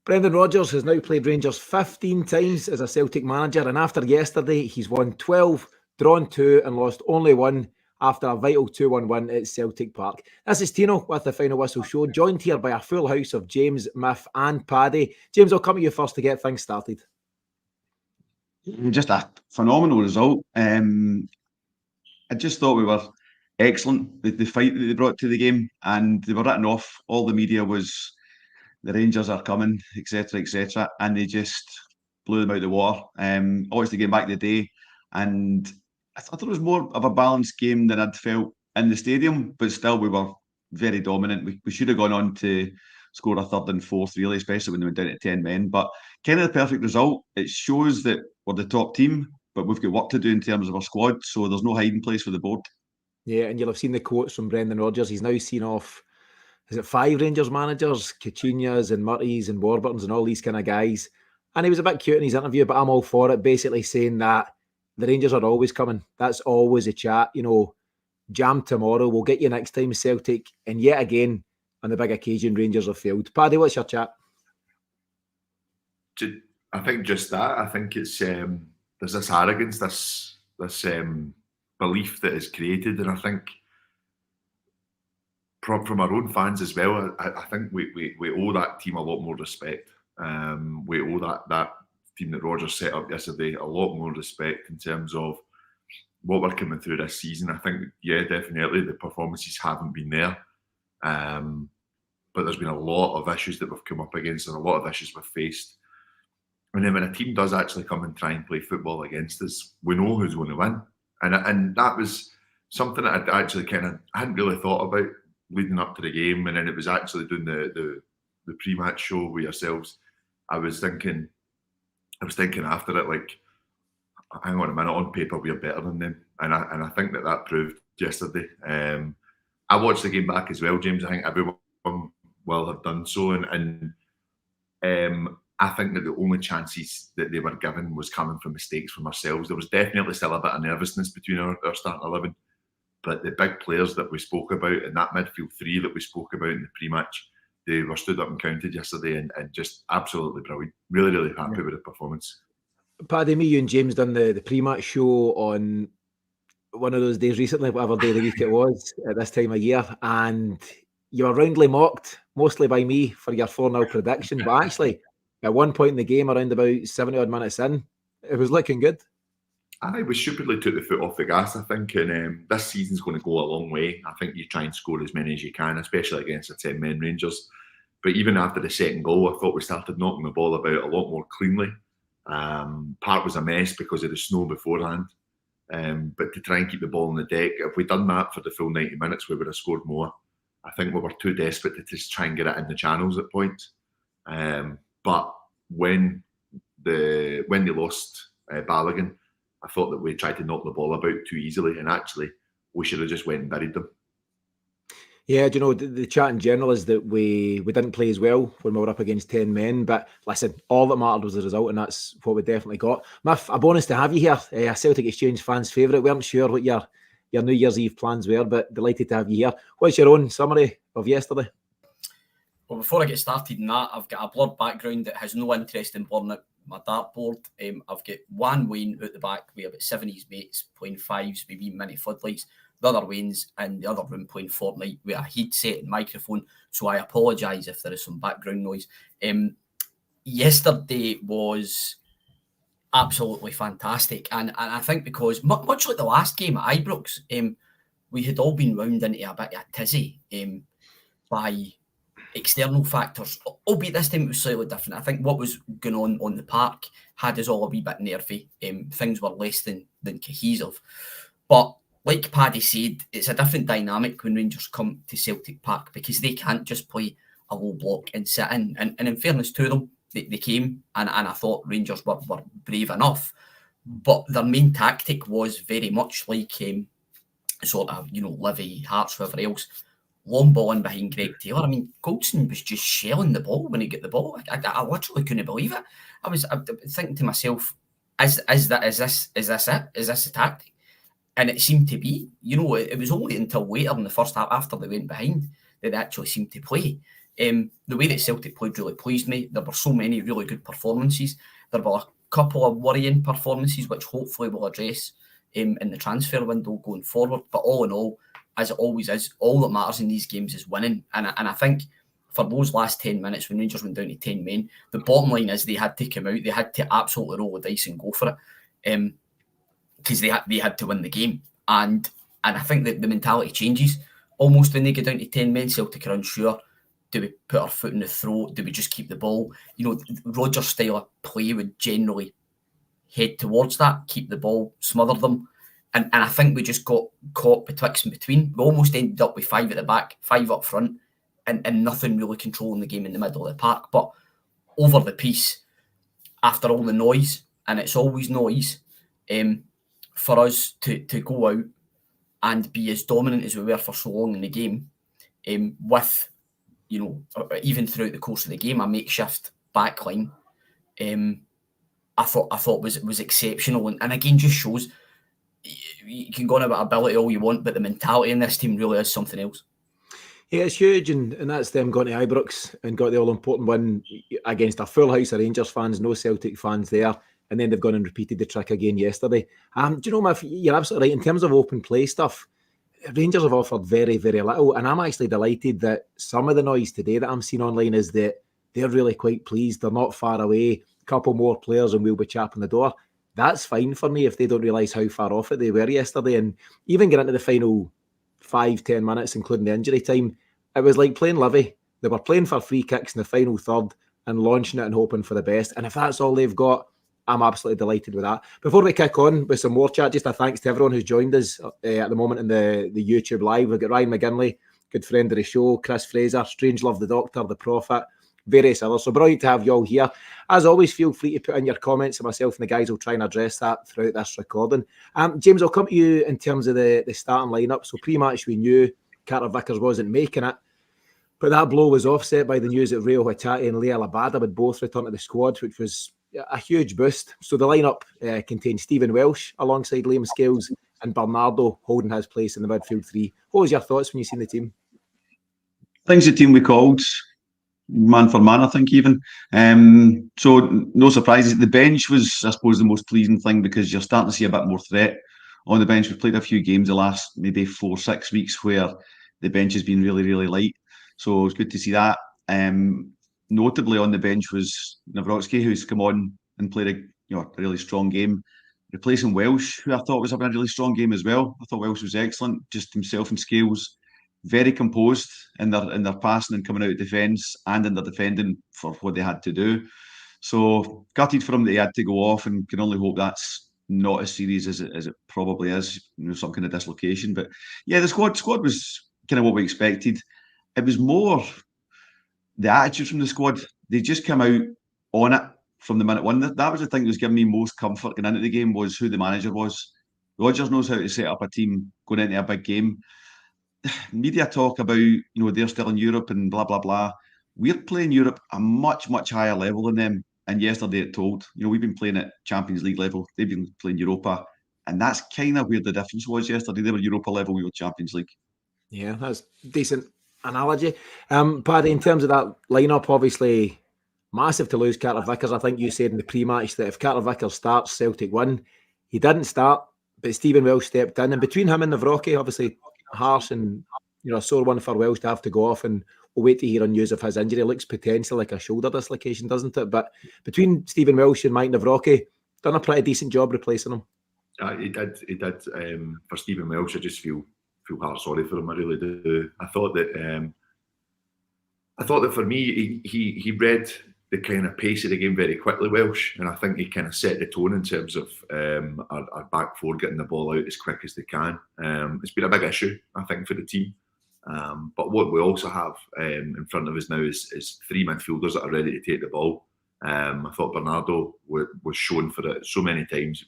Brendan Rodgers has now played Rangers 15 times as a Celtic manager, and after yesterday, he's won 12, drawn 2 and lost only 1 after a vital 2-1 win at Celtic Park. This is Tino with the Final Whistle Show, joined here by a full house of James, Miff and Paddy. James, I'll come to you first to get things started. Just a phenomenal result. I just thought we were excellent. The fight that they brought to the game, and they were written off. All the media was, the Rangers are coming, etc., and they just blew them out of the water. Obviously, getting back the day, and I thought it was more of a balanced game than I'd felt in the stadium, but still we were very dominant. We should have gone on to score a third and fourth, really, especially when they went down to 10 men. But kind of the perfect result. It shows that we're the top team, but we've got work to do in terms of our squad, so there's no hiding place for the board. Yeah, and you'll have seen the quotes from Brendan Rodgers. He's now seen off, is it 5 Rangers managers, Coutinho's and Murray's and Warburton's and all these kind of guys. And he was a bit cute in his interview, but I'm all for it, basically saying that the Rangers are always coming. That's always a chat. You know, jam tomorrow, we'll get you next time, Celtic. And yet again, on the big occasion, Rangers have failed. Paddy, what's your chat? I think just that. I think it's there's this arrogance, this belief that is created, and I think from our own fans as well. I think we owe that team a lot more respect. We owe that team that Rodgers set up yesterday a lot more respect in terms of what we're coming through this season. I think, yeah, definitely the performances haven't been there, but there's been a lot of issues that we've come up against and a lot of issues we've faced. And then when a team does actually come and try and play football against us, we know who's going to win. And that was something that I actually I hadn't really thought about leading up to the game. And then it was actually doing the pre-match show with yourselves. I was thinking after it, like, hang on a minute, on paper we're better than them. And I think that proved yesterday. I watched the game back as well, James. I think everyone will have done so. And I think that the only chances that they were given was coming from mistakes from ourselves. There was definitely still a bit of nervousness between our starting 11. But the big players that we spoke about and that midfield 3 that we spoke about in the pre-match, they were stood up and counted yesterday and just absolutely brilliant. Really, really happy with the performance. Paddy, me, you and James done the pre-match show on one of those days recently, whatever day of the week it was, at this time of year, and you were roundly mocked, mostly by me, for your 4-0 prediction, but actually, at one point in the game, around about 70-odd minutes in, it was looking good. We stupidly took the foot off the gas, I think, and this season's going to go a long way. I think you try and score as many as you can, especially against the 10-men Rangers. But even after the second goal, I thought we started knocking the ball about a lot more cleanly. Part was a mess because of the snow beforehand. But to try and keep the ball on the deck, if we'd done that for the full 90 minutes, we would have scored more. I think we were too desperate to just try and get it in the channels at points. But when they lost Balogun, I thought that we tried to knock the ball about too easily, and actually we should have just went and buried them. Yeah, do you know, the chat in general is that we didn't play as well when we were up against 10 men, but listen, all that mattered was the result, and that's what we definitely got. Miff, a bonus to have you here, a Celtic Exchange fans' favourite. We weren't sure what your New Year's Eve plans were, but delighted to have you here. What's your own summary of yesterday? Well, before I get started in that, I've got a blurred background that has no interest in blurring out my dartboard. I've got one Wayne out the back with about 7 of his mates playing 5s with wee mini floodlights. The other Wayne's in the other room playing Fortnite with a headset and microphone. So I apologise if there is some background noise. Yesterday was absolutely fantastic. And I think because, much like the last game at Ibrox, we had all been wound into a bit of a tizzy by external factors, albeit this time it was slightly different. I think what was going on the park had us all a wee bit nervy. Things were less than cohesive. But like Paddy said, it's a different dynamic when Rangers come to Celtic Park because they can't just play a low block and sit in. And in fairness to them, they came and I thought Rangers were brave enough. But their main tactic was very much like sort of, Livy, Hearts, whoever else, long ball in behind Greg Taylor. I mean, Goldson was just shelling the ball when he got the ball. I literally couldn't believe it. I was thinking to myself, is this it? Is this a tactic? And it seemed to be. It was only until later in the first half, after they went behind, that they actually seemed to play. The way that Celtic played really pleased me. There were so many really good performances. There were a couple of worrying performances, which hopefully we'll address in the transfer window going forward. But all in all, as it always is, all that matters in these games is winning. And I think for those last 10 minutes when Rangers went down to 10 men, the bottom line is they had to come out. They had to absolutely roll the dice and go for it because they had to win the game. And I think that the mentality changes almost when they get down to 10 men. Celtic are unsure. Do we put our foot in the throat? Do we just keep the ball? Rodgers' style of play would generally head towards that, keep the ball, smother them. And I think we just got caught betwixt and between. We almost ended up with 5 at the back, 5 up front, and nothing really controlling the game in the middle of the park. But over the piece, after all the noise, and it's always noise, for us to go out and be as dominant as we were for so long in the game, with, even throughout the course of the game, a makeshift backline, I thought was exceptional. And again, just shows you can go on about ability all you want, but the mentality in this team really is something else. Yeah, it's huge, and that's them going to Ibrox and got the all-important win against a full house of Rangers fans, no Celtic fans there, and then they've gone and repeated the trick again yesterday. Do you know, Miff, you're absolutely right. In terms of open play stuff, Rangers have offered very, very little, and I'm actually delighted that some of the noise today that I'm seeing online is that they're really quite pleased. They're not far away. A couple more players and we'll be chapping the door. That's fine for me if they don't realise how far off it they were yesterday. And even get into the final 5-10 minutes, including the injury time, it was like playing Livy. They were playing for free kicks in the final third and launching it and hoping for the best. And if that's all they've got, I'm absolutely delighted with that. Before we kick on with some more chat, just a thanks to everyone who's joined us at the moment in the YouTube live. We've got Ryan McGinley, good friend of the show, Chris Fraser, Strangelove the Doctor, the Prophet, various others. So brilliant to have you all here. As always, feel free to put in your comments, and myself and the guys will try and address that throughout this recording. James, I'll come to you in terms of the starting lineup. So pre-match we knew Carter Vickers wasn't making it, but that blow was offset by the news that Rio Hatate and Liel Abada would both return to the squad, which was a huge boost. So the lineup contained Stephen Welsh alongside Liam Scales and Bernardo holding his place in the midfield three. What was your thoughts when you seen the team? I think it's the team we called, man for man, I think even. So no surprises. The bench was, I suppose, the most pleasing thing because you're starting to see a bit more threat on the bench. We've played a few games the last maybe 4-6 weeks where the bench has been really, really light. So it's good to see that. Notably on the bench was Nawrocki, who's come on and played a really strong game, replacing Welsh, who I thought was having a really strong game as well. I thought Welsh was excellent, just himself and Scales, very composed in their passing and coming out of defence and in their defending for what they had to do. So gutted for him that he had to go off, and can only hope that's not as serious as it probably is, some kind of dislocation. But yeah, the squad was kind of what we expected. It was more the attitude from the squad. They just came out on it from the minute one. That was the thing that was giving me most comfort going into the game, was who the manager was. Rodgers knows how to set up a team going into a big game. Media talk about, they're still in Europe and blah, blah, blah. We're playing Europe a much, much higher level than them. And yesterday it told. We've been playing at Champions League level. They've been playing Europa. And that's kind of where the difference was yesterday. They were Europa level, we were Champions League. Yeah, that's decent analogy. Paddy, in terms of that lineup, obviously massive to lose Carter Vickers. I think you said in the pre-match that if Carter Vickers starts, Celtic win. He didn't start, but Stephen Welsh stepped in. And between him and Nawrocki, obviously harsh and a sore one for Welsh to have to go off, and we'll wait to hear on news of his injury. It looks potentially like a shoulder dislocation, doesn't it? But between Stephen Welsh and Mike Nawrocki, done a pretty decent job replacing him. He did. For Stephen Welsh, I just feel hard sorry for him. I really do. I thought that for me, he read the kind of pace of the game very quickly, Welsh, and I think he kind of set the tone in terms of our back four getting the ball out as quick as they can. It's been a big issue, I think, for the team. But what we also have in front of us now is 3 midfielders that are ready to take the ball. I thought Bernardo was shown for it so many times,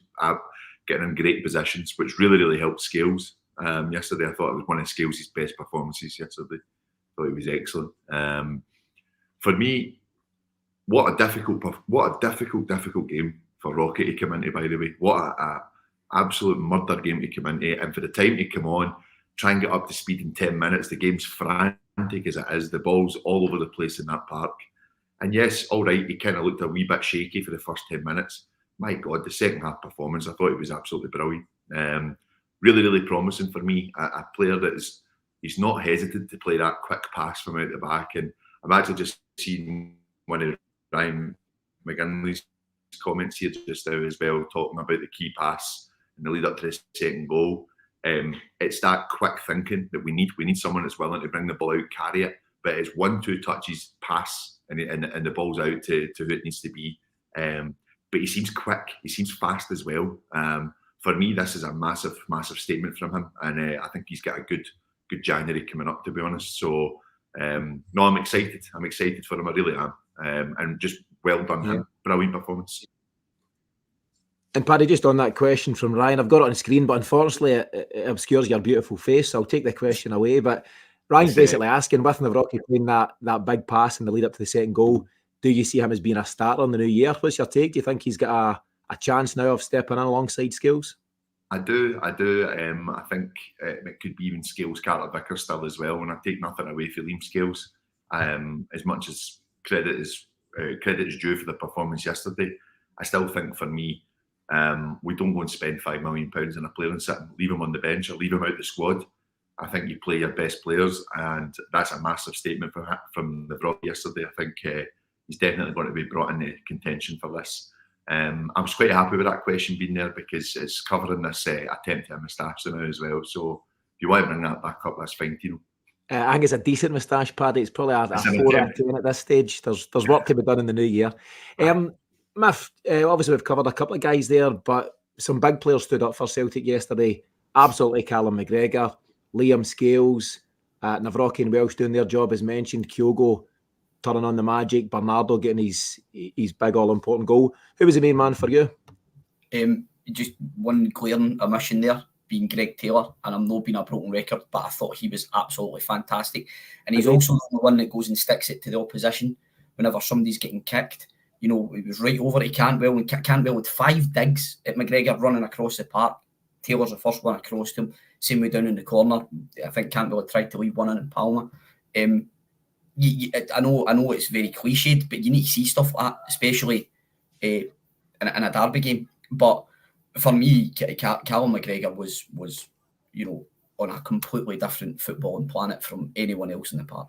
getting in great positions, which really, really helped Scales. Yesterday, I thought it was one of Scales' best performances yesterday. I thought he was excellent. For me, what a difficult game for Rocky to come into, by the way. What a absolute murder game to come into. And for the time to come on try and get up to speed in 10 minutes. The game's frantic as it is. The ball's all over the place in that park. And yes, all right, he kind of looked a wee bit shaky for the first 10 minutes. My God, the second half performance, I thought it was absolutely brilliant. Really, really promising for me. A player that he's not hesitant to play that quick pass from out the back. And I've actually just seen one of Ryan McGinley's comments here just now as well, talking about the key pass in the lead up to the second goal. It's that quick thinking that we need. We need someone that's willing to bring the ball out, carry it, but it's 1-2 touches, pass, and the ball's out to who it needs to be. But he seems quick. He seems fast as well. For me, this is a massive, massive statement from him, and I think he's got a good January coming up, to be honest. So, no, I'm excited. I'm excited for him. I really am. And just well done him. Brilliant performance. And Paddy, just on that question from Ryan, I've got it on screen, but unfortunately it obscures your beautiful face, so I'll take the question away. But Ryan's basically asking, with Navrocki playing that big pass in the lead up to the second goal, do you see him as being a starter in the new year? What's your take? Do you think he's got a chance now of stepping in alongside Scales? I do. I think it could be even Scales, Carter Vickers still as well, and I take nothing away from Liam Scales. As much as credit is due for the performance yesterday, I still think for me, we don't go and spend £5 million on a player and leave him on the bench or leave him out the squad. I think you play your best players, and that's a massive statement from the Navrocki yesterday. I think he's definitely going to be brought into contention for this. I was quite happy with that question being there because it's covering this attempt at a moustache now as well. So if you want to bring that back up, that's fine, Tino. I think it's a decent moustache, Paddy. It's probably a 4 out of 10 at this stage. There's work to be done in the new year. Miff, obviously we've covered a couple of guys there, but some big players stood up for Celtic yesterday. Absolutely, Callum McGregor, Liam Scales, Navrocki and Welsh doing their job as mentioned, Kyogo turning on the magic, Bernardo getting his big all-important goal. Who was the main man for you? Just one glaring omission there, being Greg Taylor, and I'm not being a broken record, but I thought he was absolutely fantastic. And he's also the one that goes and sticks it to the opposition whenever somebody's getting kicked. You know, he was right over to Cantwell, and Cantwell with 5 digs at McGregor running across the park. Taylor's the first one across to him. Same way down in the corner. I think Cantwell had tried to leave one in Palmer. I know it's very cliched, but you need to see stuff like that, especially in a derby game. But for me, Callum McGregor was on a completely different footballing planet from anyone else in the park.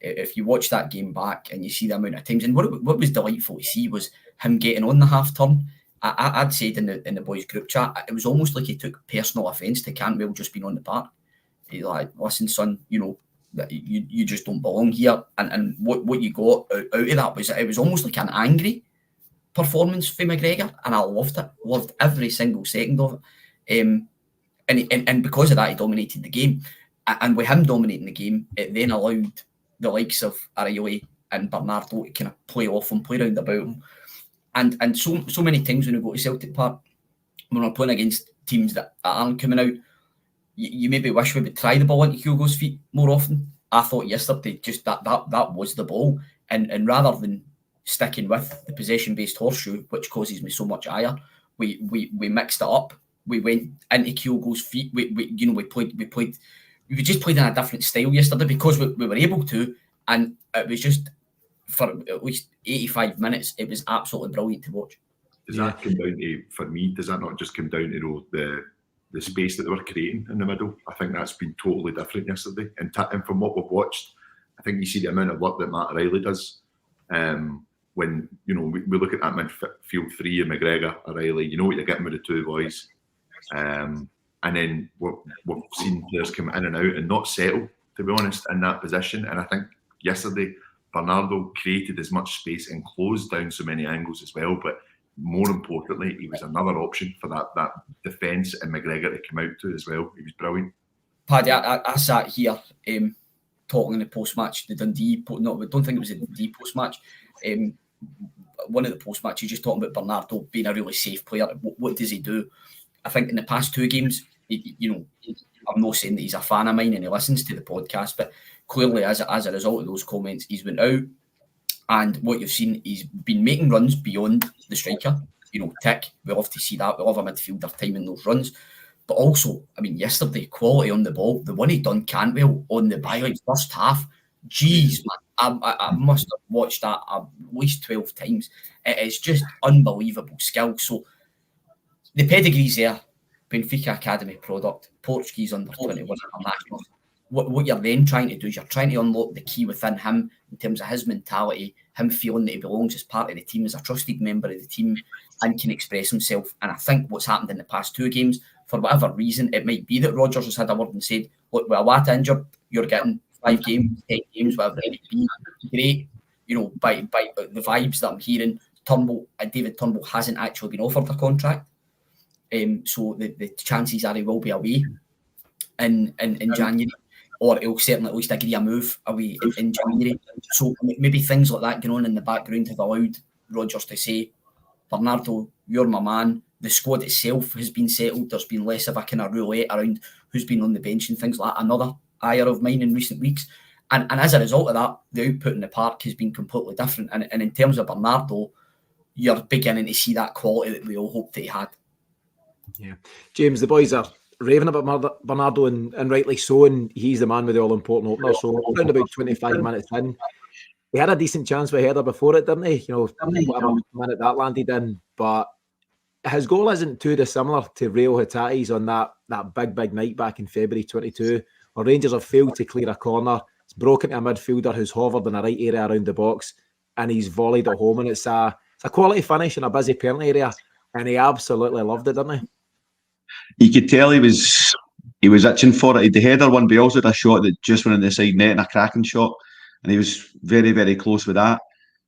If you watch that game back and you see the amount of times, and what was delightful to see was him getting on the half turn. I'd said in the boys' group chat, it was almost like he took personal offence to Cantwell just being on the park. He's like, listen, son, that you just don't belong here. And what you got out of that was it was almost like an angry performance for McGregor, and I loved it. Loved every single second of it. And because of that, he dominated the game. And with him dominating the game, it then allowed the likes of Arioli and Bernardo to kind of play off him, play around about him. And so many times when we go to Celtic Park, when we're playing against teams that aren't coming out, you maybe wish we would try the ball into Kyogo's feet more often. I thought yesterday just that was the ball. And rather than sticking with the possession-based horseshoe, which causes me so much ire, we mixed it up. We went into Kyogo's feet. We just played in a different style yesterday because we were able to, and it was just for at least 85 minutes. It was absolutely brilliant to watch. Does that come down to, for me, does that not just come down to the space that they were creating in the middle? I think that's been totally different yesterday. And from what we've watched, I think you see the amount of work that Matt O'Reilly does. When we look at that midfield 3 of McGregor, O'Reilly, what you're getting with the 2 boys. And then we've seen players come in and out and not settle, to be honest, in that position. And I think yesterday, Bernardo created as much space and closed down so many angles as well. But more importantly, he was another option for that defence and McGregor to come out to as well. He was brilliant. Paddy, I sat here talking in the post-match, the Dundee, I don't think it was the Dundee post-match. One of the post-matches, just talking about Bernardo being a really safe player. What does he do? I think in the past 2 games, I'm not saying that he's a fan of mine and he listens to the podcast, but clearly as a result of those comments, he's went out, and what you've seen, he's been making runs beyond the striker. Tick, we love to see that. We love a midfielder timing those runs. But also, I mean, yesterday, quality on the ball, the one he done Cantwell on the byline first half, jeez, man, I must have watched that at least 12 times. It is just unbelievable skill. So the pedigree's there, Benfica Academy product, Portuguese under 21 international. What you're then trying to do is you're trying to unlock the key within him in terms of his mentality, him feeling that he belongs as part of the team, as a trusted member of the team, and can express himself. And I think what's happened in the past 2 games, for whatever reason, it might be that Rodgers has had a word and said, look, with Awata injured, you're getting 5 games, 10 games, whatever it may be. Great. You know, by the vibes that I'm hearing, David Turnbull hasn't actually been offered a contract. So the chances are he will be away in January, or he'll certainly at least agree a move away in January. So maybe things like that going on in the background have allowed Rodgers to say, Bernardo, you're my man. The squad itself has been settled. There's been less of a kind of roulette around who's been on the bench and things like that. Another ire of mine in recent weeks. And as a result of that, the output in the park has been completely different. And in terms of Bernardo, you're beginning to see that quality that we all hoped that he had. Yeah. James, the boys are raving about Bernardo, and rightly so, and he's the man with the all-important opener. So around about 25 minutes in, he had a decent chance with a header before it, didn't he? You know, whatever minute that landed in. But his goal isn't too dissimilar to Rio Hatate's on that big night back in February 22, where Rangers have failed to clear a corner. It's broken to a midfielder who's hovered in the right area around the box, and he's volleyed it home. And it's a quality finish in a busy penalty area, and he absolutely loved it, didn't he? You could tell he was itching for it. The header one, but he also had a shot that just went in the side net and a cracking shot, and he was very, very close with that.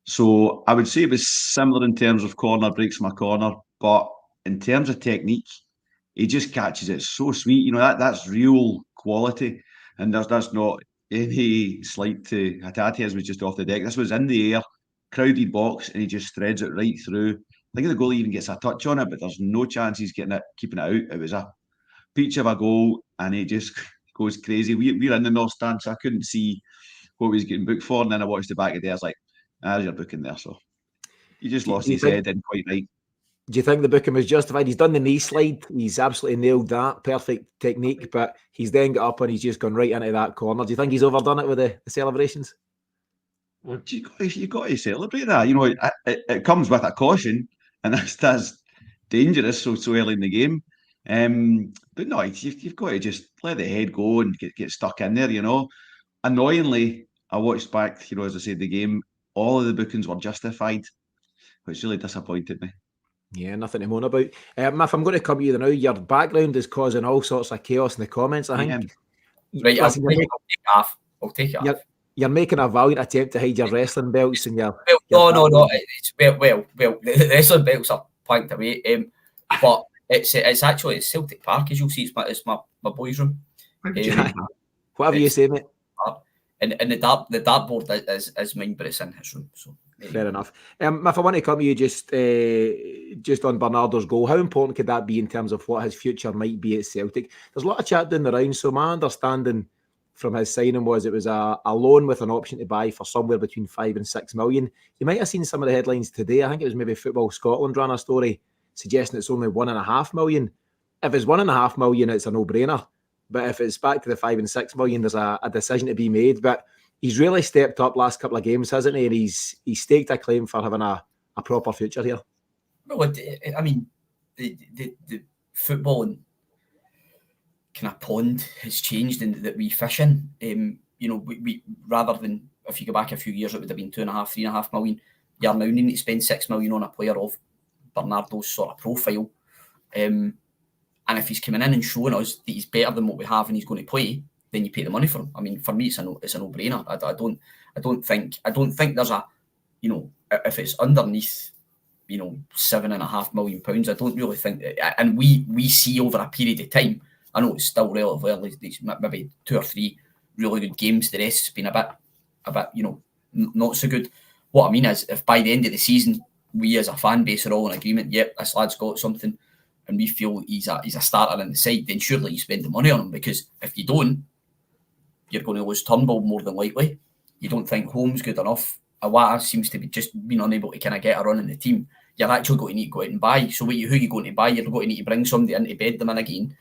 So I would say it was similar in terms of corner breaks from a corner, but in terms of technique, he just catches it so sweet. You know, that's real quality, and that's not any slight to Hatate's was just off the deck. This was in the air, crowded box, and he just threads it right through. I think the goalie even gets a touch on it, but there's no chance he's keeping it out. It was a peach of a goal, and he just goes crazy. We're in the North Stand, so I couldn't see what he was getting booked for, and then I watched the back of there. I was like, there's your booking there. So he just lost his head, didn't quite right. Do you think the booking was justified? He's done the knee slide. He's absolutely nailed that. Perfect technique, but he's then got up and he's just gone right into that corner. Do you think he's overdone it with the celebrations? Well, you've got to celebrate that. You know, it comes with a caution, and that's dangerous so early in the game. But no, you've got to just let the head go and get stuck in there, you know. Annoyingly, I watched back, you know, as I said, the game, all of the bookings were justified, which really disappointed me. Yeah, nothing to moan about. If I'm going to come to you now, your background is causing all sorts of chaos in the comments, I think. Right, I'll take it off. You're making a valiant attempt to hide your wrestling belts and your... No. It's well, the wrestling belts are planked away. But it's actually Celtic Park, as you'll see. It's my boys' room. Whatever you say, mate. And the dartboard is mine, but it's in his room. So fair enough. If I want to come to you just on Bernardo's goal, how important could that be in terms of what his future might be at Celtic? There's a lot of chat down the round, so my understanding from his signing was it was a loan with an option to buy for somewhere between 5 and 6 million. You might have seen some of the headlines today. I think it was maybe Football Scotland ran a story suggesting it's only 1.5 million. If it's 1.5 million, it's a no-brainer. But if it's back to the 5 and 6 million, there's a decision to be made. But he's really stepped up last couple of games, hasn't he? And he's staked a claim for having a proper future here. Well, I mean, the footballing kind of pond has changed in that we fish in. You know, we rather than, if you go back a few years, it would have been 2.5, 3.5 million. You're now needing to spend 6 million on a player of Bernardo's sort of profile. And if he's coming in and showing us that he's better than what we have and he's going to play, then you pay the money for him. I mean, for me, it's a no-brainer. I don't think there's a, you know, if it's underneath, you know, £7.5 million, I don't really think that, and we see over a period of time. I know it's still relatively early, maybe 2 or 3 really good games. The rest has been a bit, you know, not so good. What I mean is, if by the end of the season we as a fan base are all in agreement, yep, this lad's got something, and we feel he's a starter in the side, then surely you spend the money on him, because if you don't, you're going to lose Turnbull more than likely. You don't think Holmes good enough. Awata seems to be just being unable to kind of get a run in the team. You're actually going to need to go out and buy. So who are you going to buy? You're going to need to bring somebody in to bed them in again.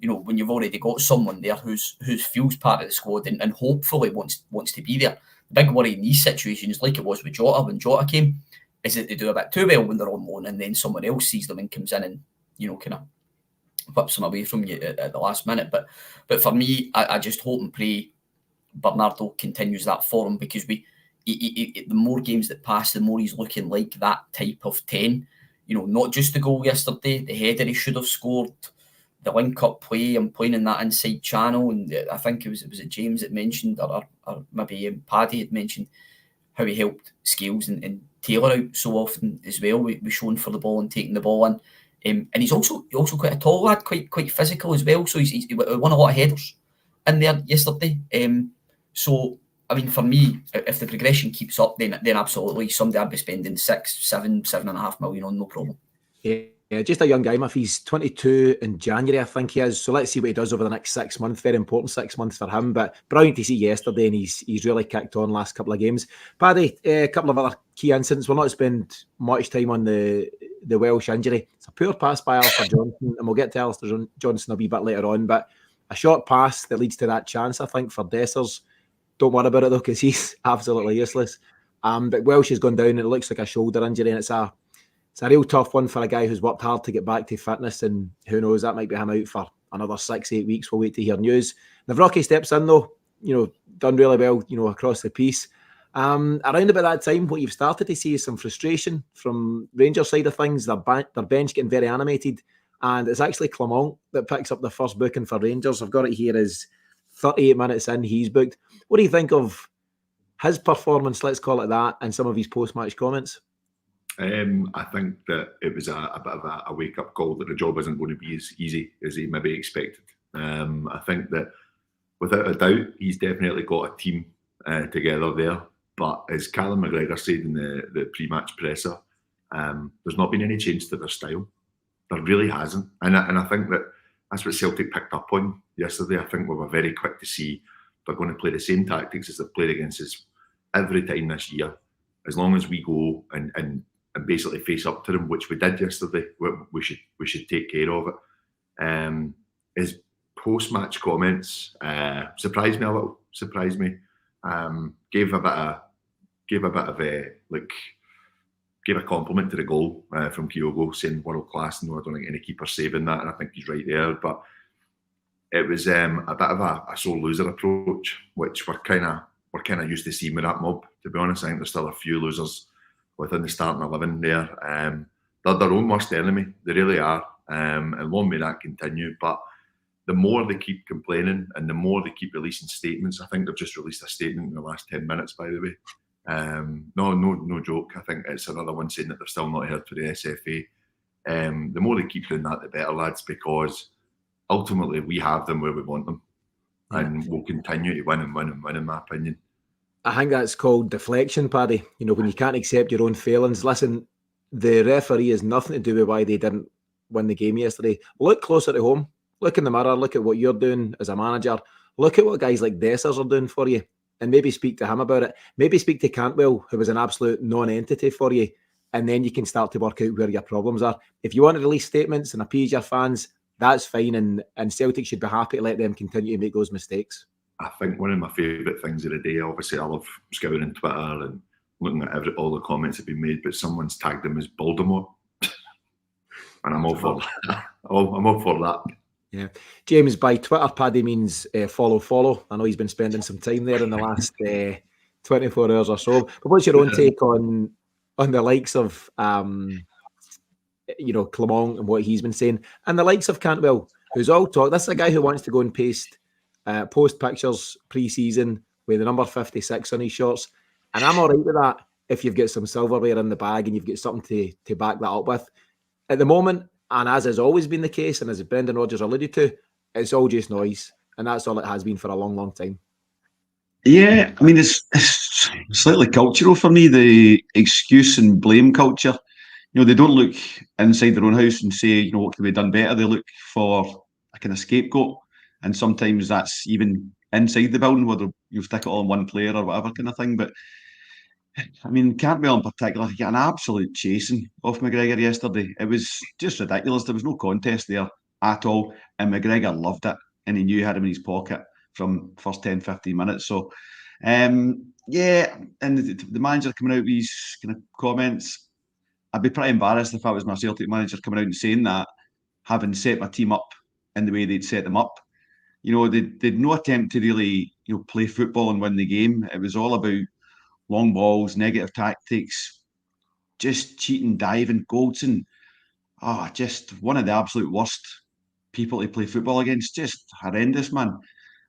when you've already got someone there who's feels part of the squad and hopefully wants to be there. The big worry in these situations, like it was with Jota when Jota came, is that they do a bit too well when they're on loan, and then someone else sees them and comes in and kind of whips them away from you at the last minute. But for me, I just hope and pray Bernardo continues that form, because the more games that pass, the more he's looking like that type of 10. Not just the goal yesterday, the header he should have scored, the link-up play and playing in that inside channel. And I think it was James that mentioned, or maybe Paddy had mentioned, how he helped Scales and Taylor out so often as well, with showing for the ball and taking the ball in. And he's also quite a tall lad, quite physical as well. So he won a lot of headers in there yesterday. So I mean, for me, if the progression keeps up, then absolutely somebody I'd be spending 7.5 million on, no problem. Yeah, just a young guy, Muff. He's 22 in January, I think he is. So let's see what he does over the next 6 months. Very important 6 months for him. But brilliant to see yesterday, and he's really kicked on last couple of games. Paddy, a couple of other key incidents. We'll not spend much time on the Welsh injury. It's a poor pass by Alistair Johnston, and we'll get to Alistair Johnston a wee bit later on. But a short pass that leads to that chance, I think, for Dessers. Don't worry about it, though, because he's absolutely useless. But Welsh has gone down, and it looks like a shoulder injury, and it's a real tough one for a guy who's worked hard to get back to fitness, and who knows, that might be him out for another 6-8 weeks. We'll wait to hear news. Navrocki steps in, though, done really well, across the piece. Around about that time, what you've started to see is some frustration from Rangers' side of things. Their bench getting very animated, and it's actually Clement that picks up the first booking for Rangers. I've got it here as 38 minutes in, he's booked. What do you think of his performance, let's call it that, and some of his post-match comments? I think that it was a bit of a wake-up call that the job isn't going to be as easy as he maybe expected. I think that without a doubt, he's definitely got a team together there. But as Callum McGregor said in the pre-match presser, there's not been any change to their style. There really hasn't. And I think that that's what Celtic picked up on yesterday. I think we were very quick to see they're going to play the same tactics as they've played against us every time this year. As long as we go and basically face up to them, which we did yesterday, we should take care of it. His post-match comments surprised me a little. Gave a compliment to the goal from Kyogo, saying world class. No, I don't think any keeper saving that, and I think he's right there. But it was a bit of a sore loser approach, which we're kind of used to seeing with that mob. To be honest, I think there's still a few losers within the starting 11 there. They're their own worst enemy. They really are, and long may that continue. But the more they keep complaining and the more they keep releasing statements, I think they've just released a statement in the last 10 minutes, by the way. No joke. I think it's another one saying that they're still not heard for the SFA. The more they keep doing that, the better, lads, because ultimately we have them where we want them, and we'll continue to win and win and win, in my opinion. I think that's called deflection, Paddy. When you can't accept your own failings. Listen, the referee has nothing to do with why they didn't win the game yesterday. Look closer to home. Look in the mirror. Look at what you're doing as a manager. Look at what guys like Dessers are doing for you, and maybe speak to him about it. Maybe speak to Cantwell, who was an absolute non-entity for you, and then you can start to work out where your problems are. If you want to release statements and appease your fans, that's fine, and Celtic should be happy to let them continue to make those mistakes. I think one of my favourite things of the day, obviously I love scouring Twitter and looking at all the comments that have been made, but someone's tagged him as Baltimore. And I'm all for that. I'm all for that. Yeah. James, by Twitter, Paddy means follow. I know he's been spending some time there in the last 24 hours or so. But what's your own take on the likes of Clement and what he's been saying, and the likes of Cantwell, who's all talk? This is a guy who wants to go and post pictures pre-season with the number 56 on his shorts, and I'm all right with that if you've got some silverware in the bag and you've got something to back that up with. At the moment, and as has always been the case, and as Brendan Rodgers alluded to, it's all just noise, and that's all it has been for a long, long time. Yeah, I mean, it's slightly cultural for me, the excuse and blame culture. They don't look inside their own house and say, what can be done better. They look for a kind of scapegoat. And sometimes that's even inside the building, whether you stick it all on one player or whatever kind of thing. But, I mean, Cantwell in particular, he got an absolute chasing off McGregor yesterday. It was just ridiculous. There was no contest there at all. And McGregor loved it, and he knew he had him in his pocket from first 10, 15 minutes. So, yeah, and the manager coming out with his kind of comments, I'd be pretty embarrassed if I was my Celtic manager coming out and saying that, having set my team up in the way they'd set them up. They'd no attempt to really, play football and win the game. It was all about long balls, negative tactics, just cheating, diving. Goldson, just one of the absolute worst people to play football against. Just horrendous, man.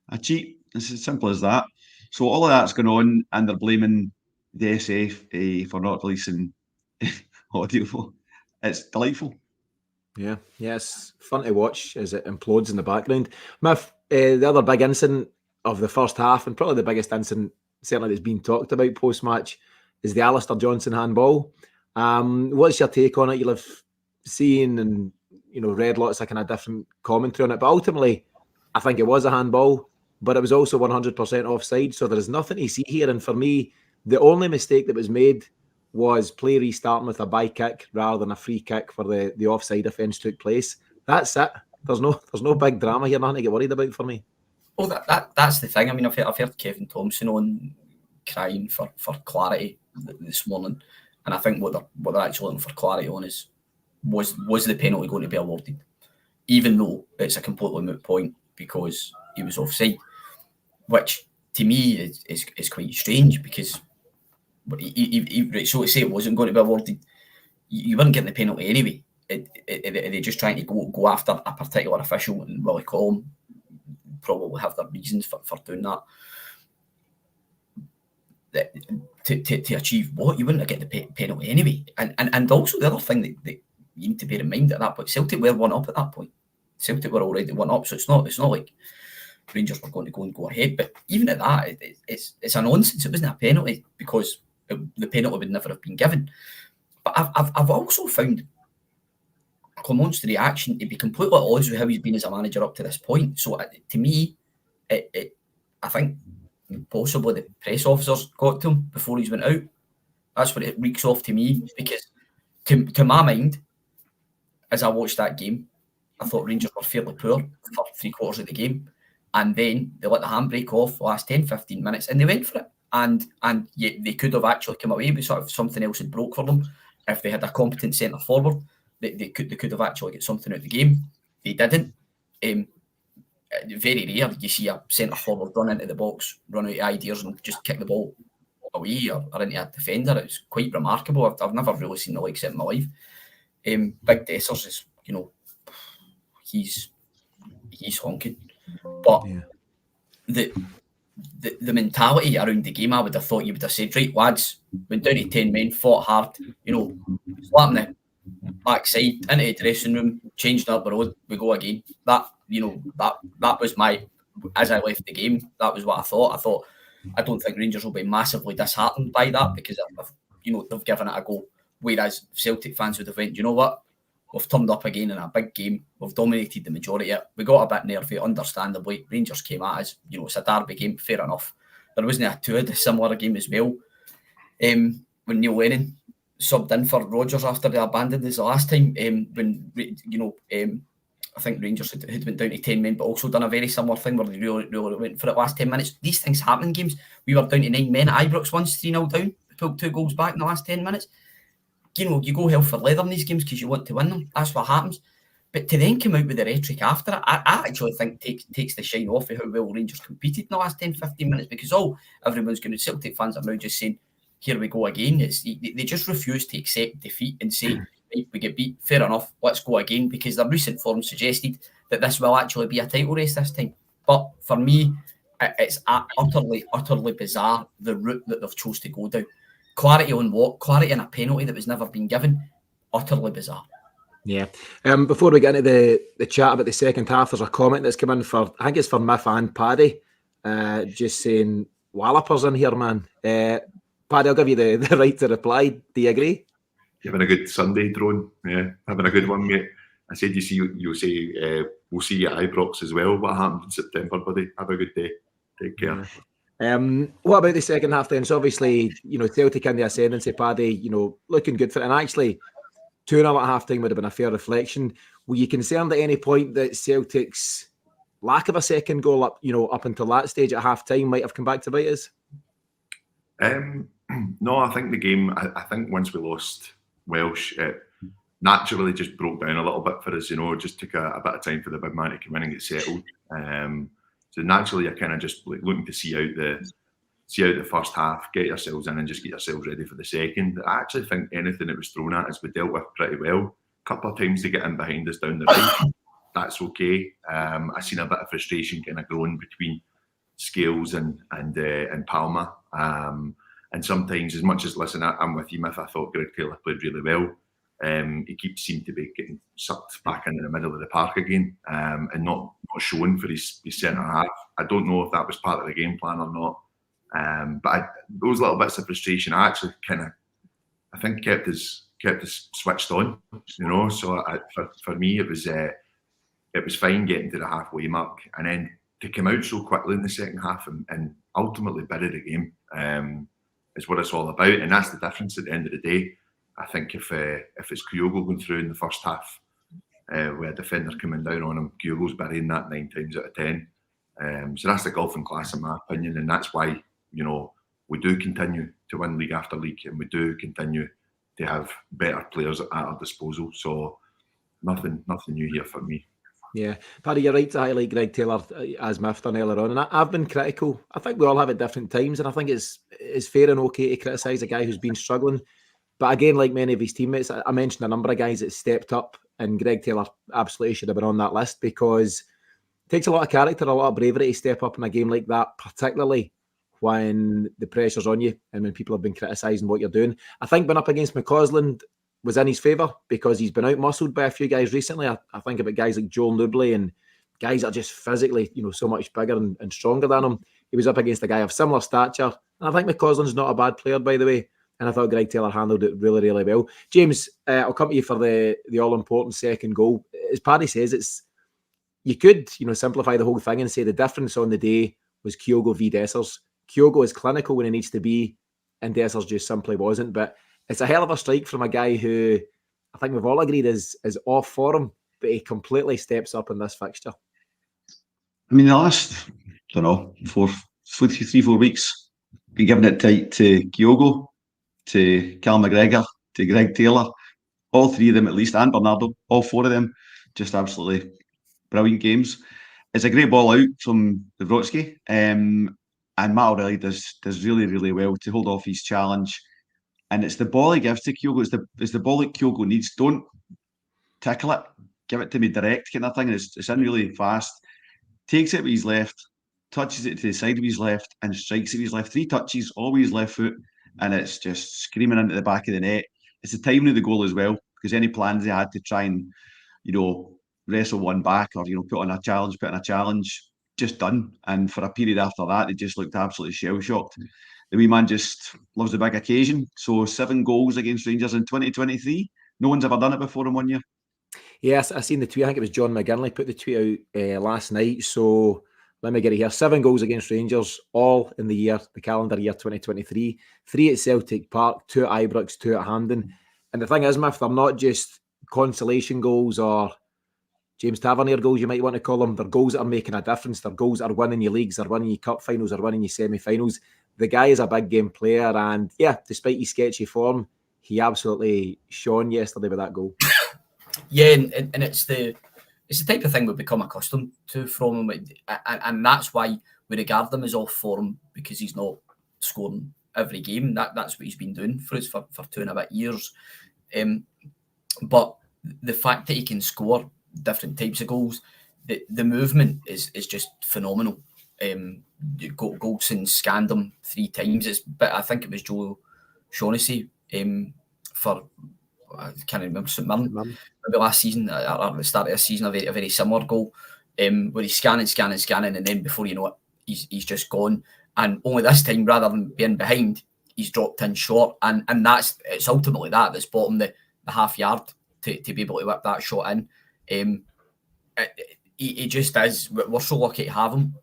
A cheat. It's as simple as that. So all of that's going on, and they're blaming the SF for not releasing audio. It's delightful. Yeah, it's fun to watch as it implodes in the background. Miff, the other big incident of the first half, and probably the biggest incident certainly that's been talked about post-match, is the Alistair Johnston handball. What's your take on it? You'll have seen and read lots of kind of different commentary on it, but ultimately, I think it was a handball, but it was also 100% offside. So there is nothing to see here. And for me, the only mistake that was made was play restarting with a by kick rather than a free kick for the offside offence took place. That's it. There's no big drama here, nothing to get worried about for me. Well, that's the thing. I mean, I've heard Kevin Thompson on crying for clarity this morning, and I think what they're actually looking for clarity on is was the penalty going to be awarded, even though it's a completely moot point because he was offside, which to me is quite strange because so to say it wasn't going to be awarded, you weren't getting the penalty anyway. They're just trying to go after a particular official, and Willie Collum probably have their reasons for doing that. To achieve what? You wouldn't get the penalty anyway. And also the other thing that you need to bear in mind at that point, Celtic were 1-up at that point. Celtic were already 1-up, so it's not like Rangers were going to go ahead. But even at that, it's a nonsense. It wasn't a penalty because the penalty would never have been given. But I've also found Clement's reaction to be completely at odds with how he's been as a manager up to this point. So to me, I think possibly the press officers got to him before he went out. That's what it reeks off to me, because to my mind, as I watched that game, I thought Rangers were fairly poor for 3/4 of the game, and then they let the handbrake off the last 10-15 minutes and they went for it, and yet they could have actually come away with sort of something else had broke for them if they had a competent centre forward. They could have actually got something out of the game. They didn't. Very rare you see a centre forward run into the box, run out of ideas and just kick the ball away or into a defender. It's quite remarkable. I've never really seen the likes of it in my life. Big Dessers is, he's honking. But the mentality around the game, I would have thought you would have said, right, lads, went down to 10 men, fought hard, slapping the backside into the dressing room, changed up the road, we go again. That was my, as I left the game, that was what I thought. I don't think Rangers will be massively disheartened by that because they've given it a go. Whereas Celtic fans would have went, you know what? We've turned up again in a big game. We've dominated the majority of it. We got a bit nervy, understandably. Rangers came at us. It's a derby game, fair enough. There wasn't a two similar game as well. When Neil Lennon subbed in for Rodgers after they abandoned us the last time, I think Rangers had went down to 10 men, but also done a very similar thing where they really went for it last 10 minutes. These things happen in games. We were down to 9 men at Ibrox once, 3-0 down. We pulled 2 goals back in the last 10 minutes. You go hell for leather in these games because you want to win them. That's what happens. But to then come out with the rhetoric after it, I actually think takes the shine off of how well Rangers competed in the last 10-15 minutes, because everyone's going to, Celtic fans are now just saying, here we go again. They just refuse to accept defeat and say, right, we get beat, fair enough, let's go again, because their recent form suggested that this will actually be a title race this time. But for me, it's utterly bizarre the route that they've chose to go down. Clarity on what? Clarity in a penalty that was never been given. Utterly bizarre. Yeah. Before we get into the chat about the second half, there's a comment that's come in for, I think it's for Miff and Paddy, just saying, Wallopers in here, man. Paddy, I'll give you the right to reply. Do you agree? Having a good Sunday, Drone. Yeah, having a good one, mate. I said you'll say we'll see you at Ibrox as well. What happened in September, buddy? Have a good day. Take care. What about the second half then? So obviously, Celtic in the ascendancy, Paddy, looking good for it. And actually, 2-0 at half time would have been a fair reflection. were you concerned at any point that Celtic's lack of a second goal up until that stage at half time might have come back to bite us? No, I think the game, I think once we lost Welsh, it naturally just broke down a little bit for us, just took a bit of time for the big man to come in and get settled. So naturally you're kind of just looking to see out the first half, get yourselves in and just get yourselves ready for the second. I actually think anything that was thrown at us we dealt with pretty well. A couple of times to get in behind us down the right, that's okay. I seen a bit of frustration kind of growing between Scales and Palmer. And sometimes, as much as, listen, I'm with you, Miff, I thought Greg Taylor played really well. He seemed to be getting sucked back into the middle of the park again, and not showing for his centre half. I don't know if that was part of the game plan or not. But those little bits of frustration, I actually I think kept us switched on. So for me, it was fine getting to the halfway mark, and then to come out so quickly in the second half and ultimately bury the game is what it's all about, and that's the difference at the end of the day. I think if it's Kyogo going through in the first half with a defender coming down on him, Kyogo's burying that 9 times out of 10. So that's the golfing class in my opinion, and that's why we do continue to win league after league, and we do continue to have better players at our disposal. So nothing new here for me. Yeah, Paddy, you're right to highlight Greg Taylor as Miff done earlier on, and I've been critical. I think we all have at different times, and I think it's fair and okay to criticise a guy who's been struggling. But again, like many of his teammates, I mentioned a number of guys that stepped up, and Greg Taylor absolutely should have been on that list, because it takes a lot of character, a lot of bravery to step up in a game like that, particularly when the pressure's on you and when people have been criticising what you're doing. I think being up against McCausland was in his favour because he's been out-muscled by a few guys recently. I think about guys like Joel Nubley and guys that are just physically, so much bigger and stronger than him. He was up against a guy of similar stature. And I think McCausland's not a bad player, by the way. And I thought Greg Taylor handled it really, really well. James, I'll come to you for the all-important second goal. As Paddy says, you could, simplify the whole thing and say the difference on the day was Kyogo v Dessers. Kyogo is clinical when he needs to be, and Dessers just simply wasn't. But it's a hell of a strike from a guy who I think we've all agreed is off form, but he completely steps up in this fixture. I mean, the last, 3-4 weeks, been giving it tight to Kyogo, to Cal McGregor, to Greg Taylor, all 3 of them at least, and Bernardo, all 4 of them, just absolutely brilliant games. It's a great ball out from Brodsky, and Matt O'Reilly does really, really well to hold off his challenge. And it's the ball he gives to Kyogo. It's the ball that Kyogo needs. Don't tickle it. Give it to me direct kind of thing. And it's in really fast. Takes it with his left, touches it to the side of his left, and strikes it with his left. 3 touches, always left foot, and it's just screaming into the back of the net. It's the timing of the goal as well, because any plans they had to try and, wrestle one back or, put in a challenge, just done. And for a period after that, they just looked absolutely shell-shocked. The wee man just loves the big occasion. So 7 goals against Rangers in 2023. No one's ever done it before in one year. Yes, I seen the tweet. I think it was John McGinley put the tweet out last night. So let me get it here. 7 goals against Rangers, all in the calendar year 2023. 3 at Celtic Park, 2 at Ibrox, 2 at Hampden. And the thing is, Miff, they're not just consolation goals or James Tavernier goals, you might want to call them. They're goals that are making a difference. They're goals that are winning your leagues, they're winning your cup finals, they're winning your semi-finals. The guy is a big game player, and yeah, despite his sketchy form, he absolutely shone yesterday with that goal. Yeah, and it's the type of thing we've become accustomed to from him, and that's why we regard him as off form, because he's not scoring every game. That's what he's been doing for us for 2 and a bit years. But the fact that he can score different types of goals, the movement is just phenomenal. Goldson scanned him 3 times. But I think it was Joe Shaughnessy for I can't remember St Mirren maybe last season or at the start of the season, a very similar goal where he's scanning, and then before you know it, he's just gone. And only this time, rather than being behind, he's dropped in short, and it's ultimately that's bottom the half yard to be able to whip that shot in. He just is. We're so lucky to have him.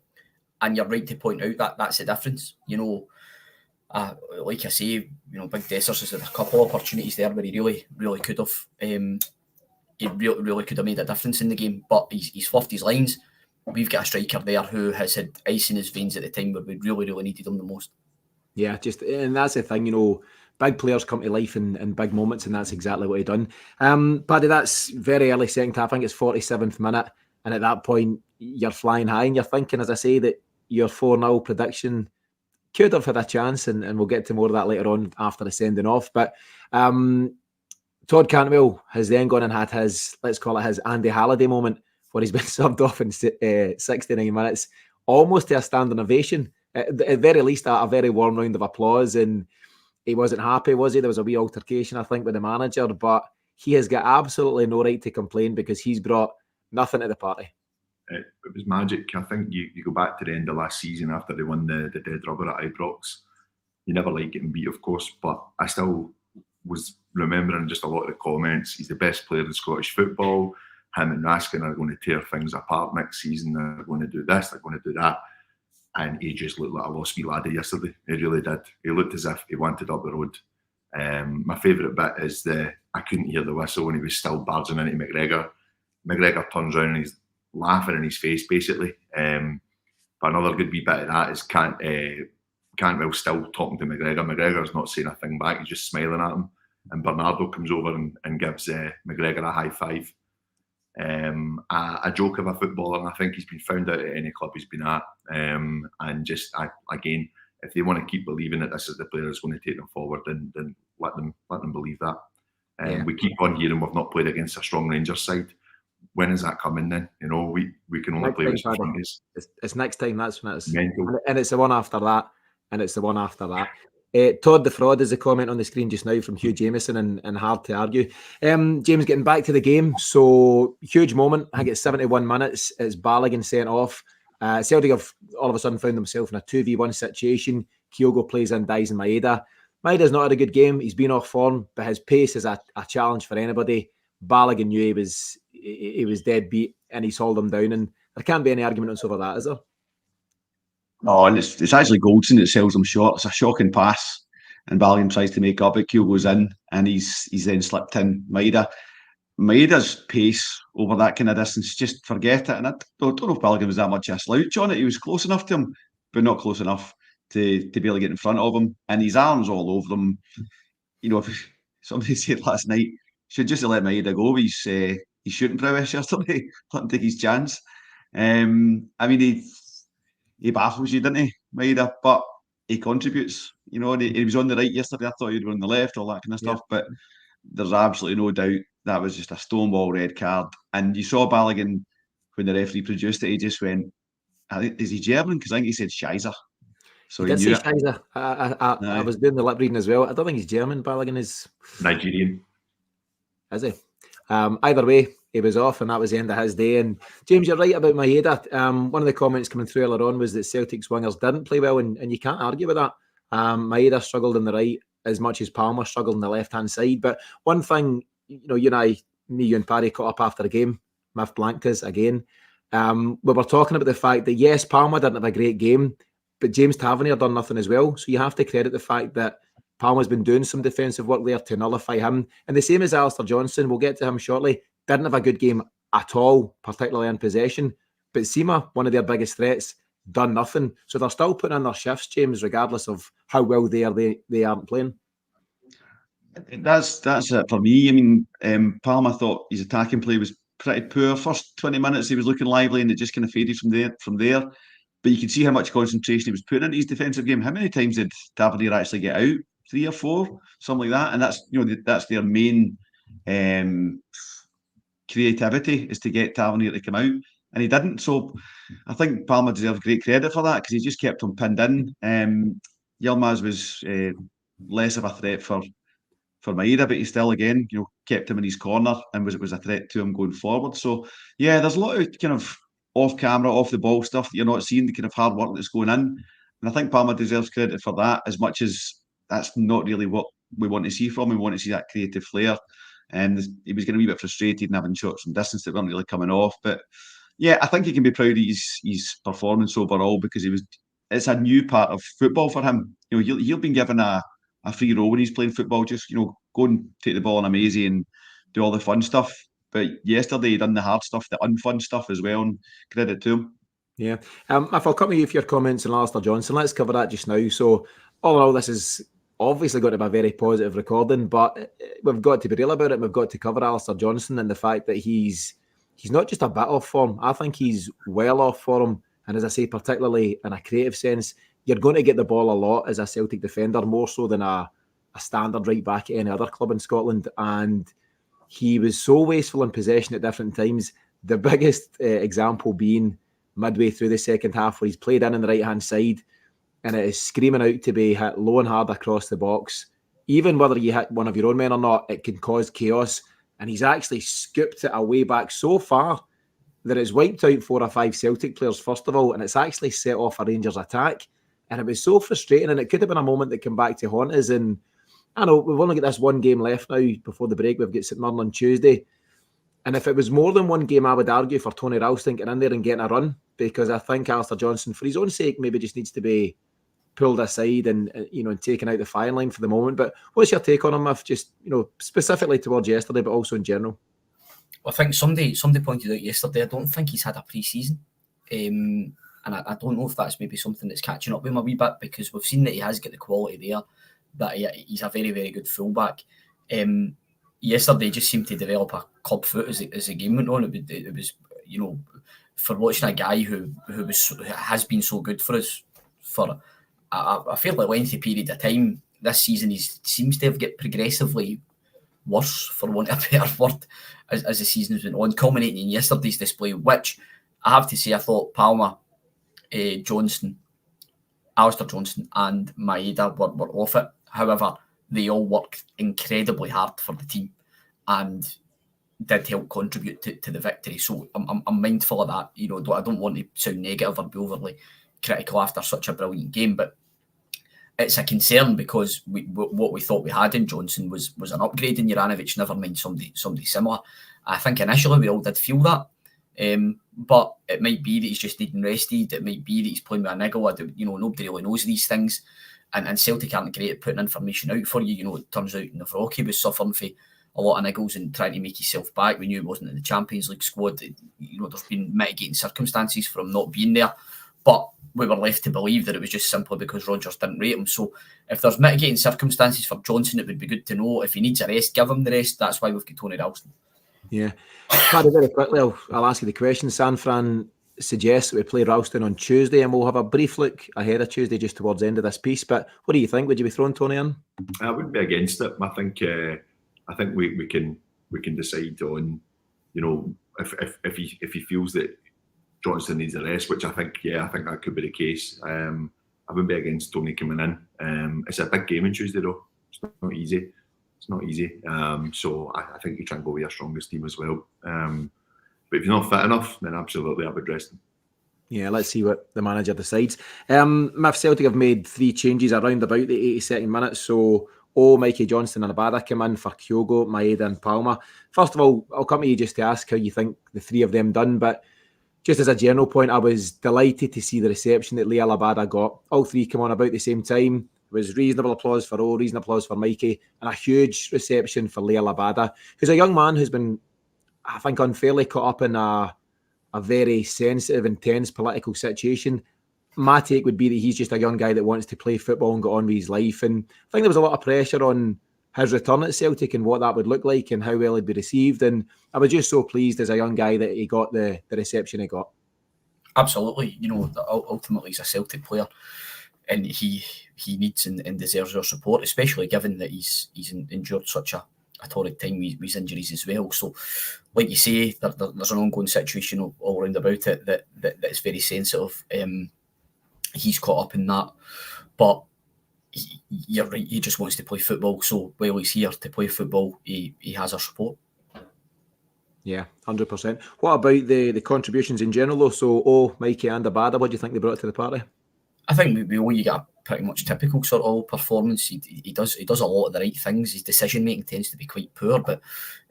And you're right to point out that's the difference. Like I say, Big Dessers has had a couple of opportunities there where he really, really could have he really could have made a difference in the game. But he's fluffed his lines. We've got a striker there who has had ice in his veins at the time where we really needed him the most. Yeah, and that's the thing, big players come to life in big moments, and that's exactly what he done. Paddy, that's very early second half. I think it's 47th minute, and at that point, you're flying high, and you're thinking, as I say, that your 4-0 prediction could have had a chance, and we'll get to more of that later on after the sending off. But Todd Cantwell has then gone and had his, let's call it his Andy Halliday moment, where he's been subbed off in 69 minutes, almost to a standing ovation. At the very least, a very warm round of applause, and he wasn't happy, was he? There was a wee altercation, I think, with the manager, but he has got absolutely no right to complain because he's brought nothing to the party. It was magic. I think you go back to the end of last season after they won the dead rubber at Ibrox. You never like getting beat, of course, but I still was remembering just a lot of the comments. He's the best player in Scottish football. Him and Raskin are going to tear things apart next season. They're going to do this, they're going to do that. And he just looked like a lost wee laddie yesterday. He really did. He looked as if he wanted up the road. My favourite bit is I couldn't hear the whistle when he was still barging into McGregor. McGregor turns around and he's laughing in his face, basically. But another good wee bit of that is Cantwell still talking to McGregor. McGregor's not saying a thing back. He's just smiling at him. And Bernardo comes over and gives McGregor a high five. A joke of a footballer, and I think he's been found out at any club he's been at. And just again, if they want to keep believing that this is the player that's going to take them forward, then let them believe that. We keep on hearing we've not played against a strong Rangers side. When is that coming then? We can only play with front days. It's next time. That's when it's mental. And it's the one after that, and it's the one after that. Todd the Fraud is a comment on the screen just now from Hugh Jameson, and hard to argue. James, getting back to the game, so huge moment. I think it's 71 minutes. It's Balogun sent off. Celtic have all of a sudden found themselves in a 2v1 situation. Kyogo plays in Dyson Maeda. Maeda's not had a good game. He's been off form, but his pace is a challenge for anybody. Balogun knew he was dead beat, and he's hauled him down, and there can't be any argument over that, is there? Oh, and it's actually Goldson that sells him short. It's a shocking pass, and Balogun tries to make up it. Kyogo's in, and he's then slipped in Maeda. Maeda's pace over that kind of distance, just forget it. And I don't know if Balogun was that much of a slouch on it. He was close enough to him, but not close enough to be able to get in front of him. And his arms all over him. If somebody said last night, should just have let Maeda go. He's shooting prowess yesterday. Let him take his chance. He baffles you, didn't he, Maeda? But he contributes. He was on the right yesterday. I thought he'd be on the left, all that kind of stuff. But there's absolutely no doubt that was just a stonewall red card. And you saw Balogun when the referee produced it. He just went, "Is he German?" Because I think he said Scheiße. So he knew it. Scheiße. I was doing the lip reading as well. I don't think he's German. Balogun is Nigerian. Is he? Either way, he was off, and that was the end of his day. And James, you're right about Maeda. One of the comments coming through earlier on was that Celtic's wingers didn't play well, and you can't argue with that. Maeda struggled on the right as much as Palmer struggled on the left-hand side. But one thing, you and Paddy caught up after the game. Miff blanked us again. We were talking about the fact that, yes, Palmer didn't have a great game, but James Tavernier done nothing as well. So you have to credit the fact that Palmer's been doing some defensive work there to nullify him. And the same as Alistair Johnston, we'll get to him shortly, didn't have a good game at all, particularly in possession. But Sima, one of their biggest threats, done nothing. So they're still putting in their shifts, James, regardless of how well they aren't playing. That's it for me. Palmer thought his attacking play was pretty poor. First 20 minutes he was looking lively, and it just kind of faded from there. But you can see how much concentration he was putting into his defensive game. How many times did Tavernier actually get out? 3 or 4, something like that. And that's their main creativity, is to get Tavernier to come out, and he didn't. So I think Palmer deserves great credit for that, because he just kept him pinned in. Yilmaz was less of a threat for Maeda, but he still again kept him in his corner and was a threat to him going forward. So yeah, there's a lot of kind of off camera, off the ball stuff that you're not seeing, the kind of hard work that's going in, and I think Palmer deserves credit for that, as much as that's not really what we want to see from him. We want to see that creative flair. And he was getting a wee bit frustrated and having shots from distance that weren't really coming off. But yeah, I think he can be proud of his performance overall, because it's a new part of football for him. He'll been given a free role when he's playing football. Just go and take the ball on a mazy and do all the fun stuff. But yesterday he done the hard stuff, the unfun stuff as well, and credit to him. Yeah. If I'll come to you for your comments on Alistair Johnston, let's cover that just now. So, all in all, this is obviously going to be a very positive recording, but we've got to be real about it. We've got to cover Alistair Johnston and the fact that he's not just a bit off form. I think he's well off form. And as I say, particularly in a creative sense, you're going to get the ball a lot as a Celtic defender, more so than a standard right back at any other club in Scotland. And he was so wasteful in possession at different times. The biggest example being midway through the second half, where he's played in on the right-hand side and it is screaming out to be hit low and hard across the box. Even whether you hit one of your own men or not, it can cause chaos. And he's actually scooped it away back so far that it's wiped out 4 or 5 Celtic players, first of all, and it's actually set off a Rangers attack. And it was so frustrating, and it could have been a moment that came back to haunt us. And I know we've only got this one game left now before the break. We've got St Mirren on Tuesday. And if it was more than one game, I would argue for Tony Ralston getting in there and getting a run, because I think Alistair Johnston, for his own sake, maybe just needs to be pulled aside and taken out the firing line for the moment. But what's your take on him, if just specifically towards yesterday, but also in general? I think somebody pointed out yesterday, I don't think he's had a pre-season. And I don't know if that's maybe something that's catching up with him a wee bit, because we've seen that he has got the quality there, that he's a very, very good fullback. Yesterday just seemed to develop a club foot as the game went on. It was for watching a guy who has been so good for us for a fairly lengthy period of time. This season he seems to have get progressively worse, for want of a better word, as the season has been on, culminating in yesterday's display, which I have to say, I thought Palmer, Johnston, Alistair Johnston and Maeda were off it. However, they all worked incredibly hard for the team and did help contribute to the victory. So I'm mindful of that. I don't want to sound negative or be overly critical after such a brilliant game, but it's a concern because what we thought we had in Johnson was an upgrade in Juranovic, never mind somebody similar. I think initially we all did feel that, but it might be that he's just needing rested. It might be that he's playing with a niggle. Nobody really knows these things, and Celtic aren't great at putting information out for you. It turns out Navrocki was suffering for a lot of niggles and trying to make himself back. We knew he wasn't in the Champions League squad. There's been mitigating circumstances for him not being there, but we were left to believe that it was just simply because Rodgers didn't rate him. So if there's mitigating circumstances for Johnson, it would be good to know. If he needs a rest, give him the rest. That's why we've got Tony Ralston. Yeah. Paddy, very quickly, I'll ask you the question. San Fran suggests that we play Ralston on Tuesday, and we'll have a brief look ahead of Tuesday just towards the end of this piece. But what do you think? Would you be throwing Tony in? I wouldn't be against it. I think we can decide on, if he feels that Johnston needs a rest, which I think that could be the case. I wouldn't be against Tony coming in. It's a big game on Tuesday though. It's not easy. So I think you try and go with your strongest team as well. But if you're not fit enough, then absolutely I would rest him. Yeah, let's see what the manager decides. If Celtic have made 3 changes around about the 82nd minute, so Mikey Johnston and Abada come in for Kyogo, Maeda and Palmer. First of all, I'll come to you just to ask how you think the 3 of them done, but just as a general point, I was delighted to see the reception that Liel Abada got. All 3 come on about the same time. It was reasonable applause for reasonable applause for Mikey, and a huge reception for Liel Abada, who's a young man who's been, I think, unfairly caught up in a very sensitive, intense political situation. My take would be that he's just a young guy that wants to play football and get on with his life. And I think there was a lot of pressure on his return at Celtic and what that would look like and how well he'd be received. And I was just so pleased as a young guy that he got the reception he got. Absolutely. Ultimately he's a Celtic player and he needs and deserves our support, especially given that he's endured such a torrid time with his injuries as well. So, like you say, there's an ongoing situation all around about it that is very sensitive. He's caught up in that, but you're right, he just wants to play football. So while he's here to play football, he has our support. Yeah, 100%. What about the contributions in general though? So Mikey and Abada, what do you think they brought to the party? I think we owe you got a pretty much typical sort of performance. He does a lot of the right things. His decision making tends to be quite poor, but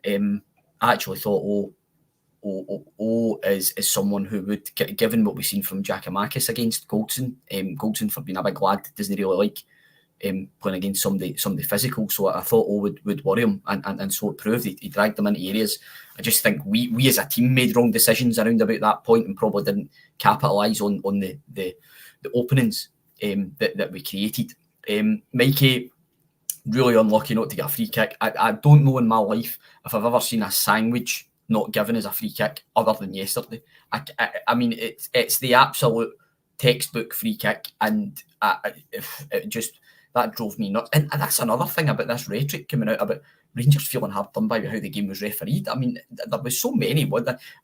I actually thought is someone who would, given what we've seen from Giakoumakis against Goldson, Goldson for being a big lad doesn't really like playing against somebody physical. So I thought would worry him, and so it proved. He dragged them into areas. I just think we as a team made wrong decisions around about that point and probably didn't capitalise on the openings that we created. Mikey, really unlucky not to get a free kick. I don't know in my life if I've ever seen a sandwich not given as a free kick other than yesterday. I mean, it's the absolute textbook free kick, and it just that drove me nuts. And that's another thing about this rhetoric coming out about Rangers feeling hard done by how the game was refereed. I mean, there was so many.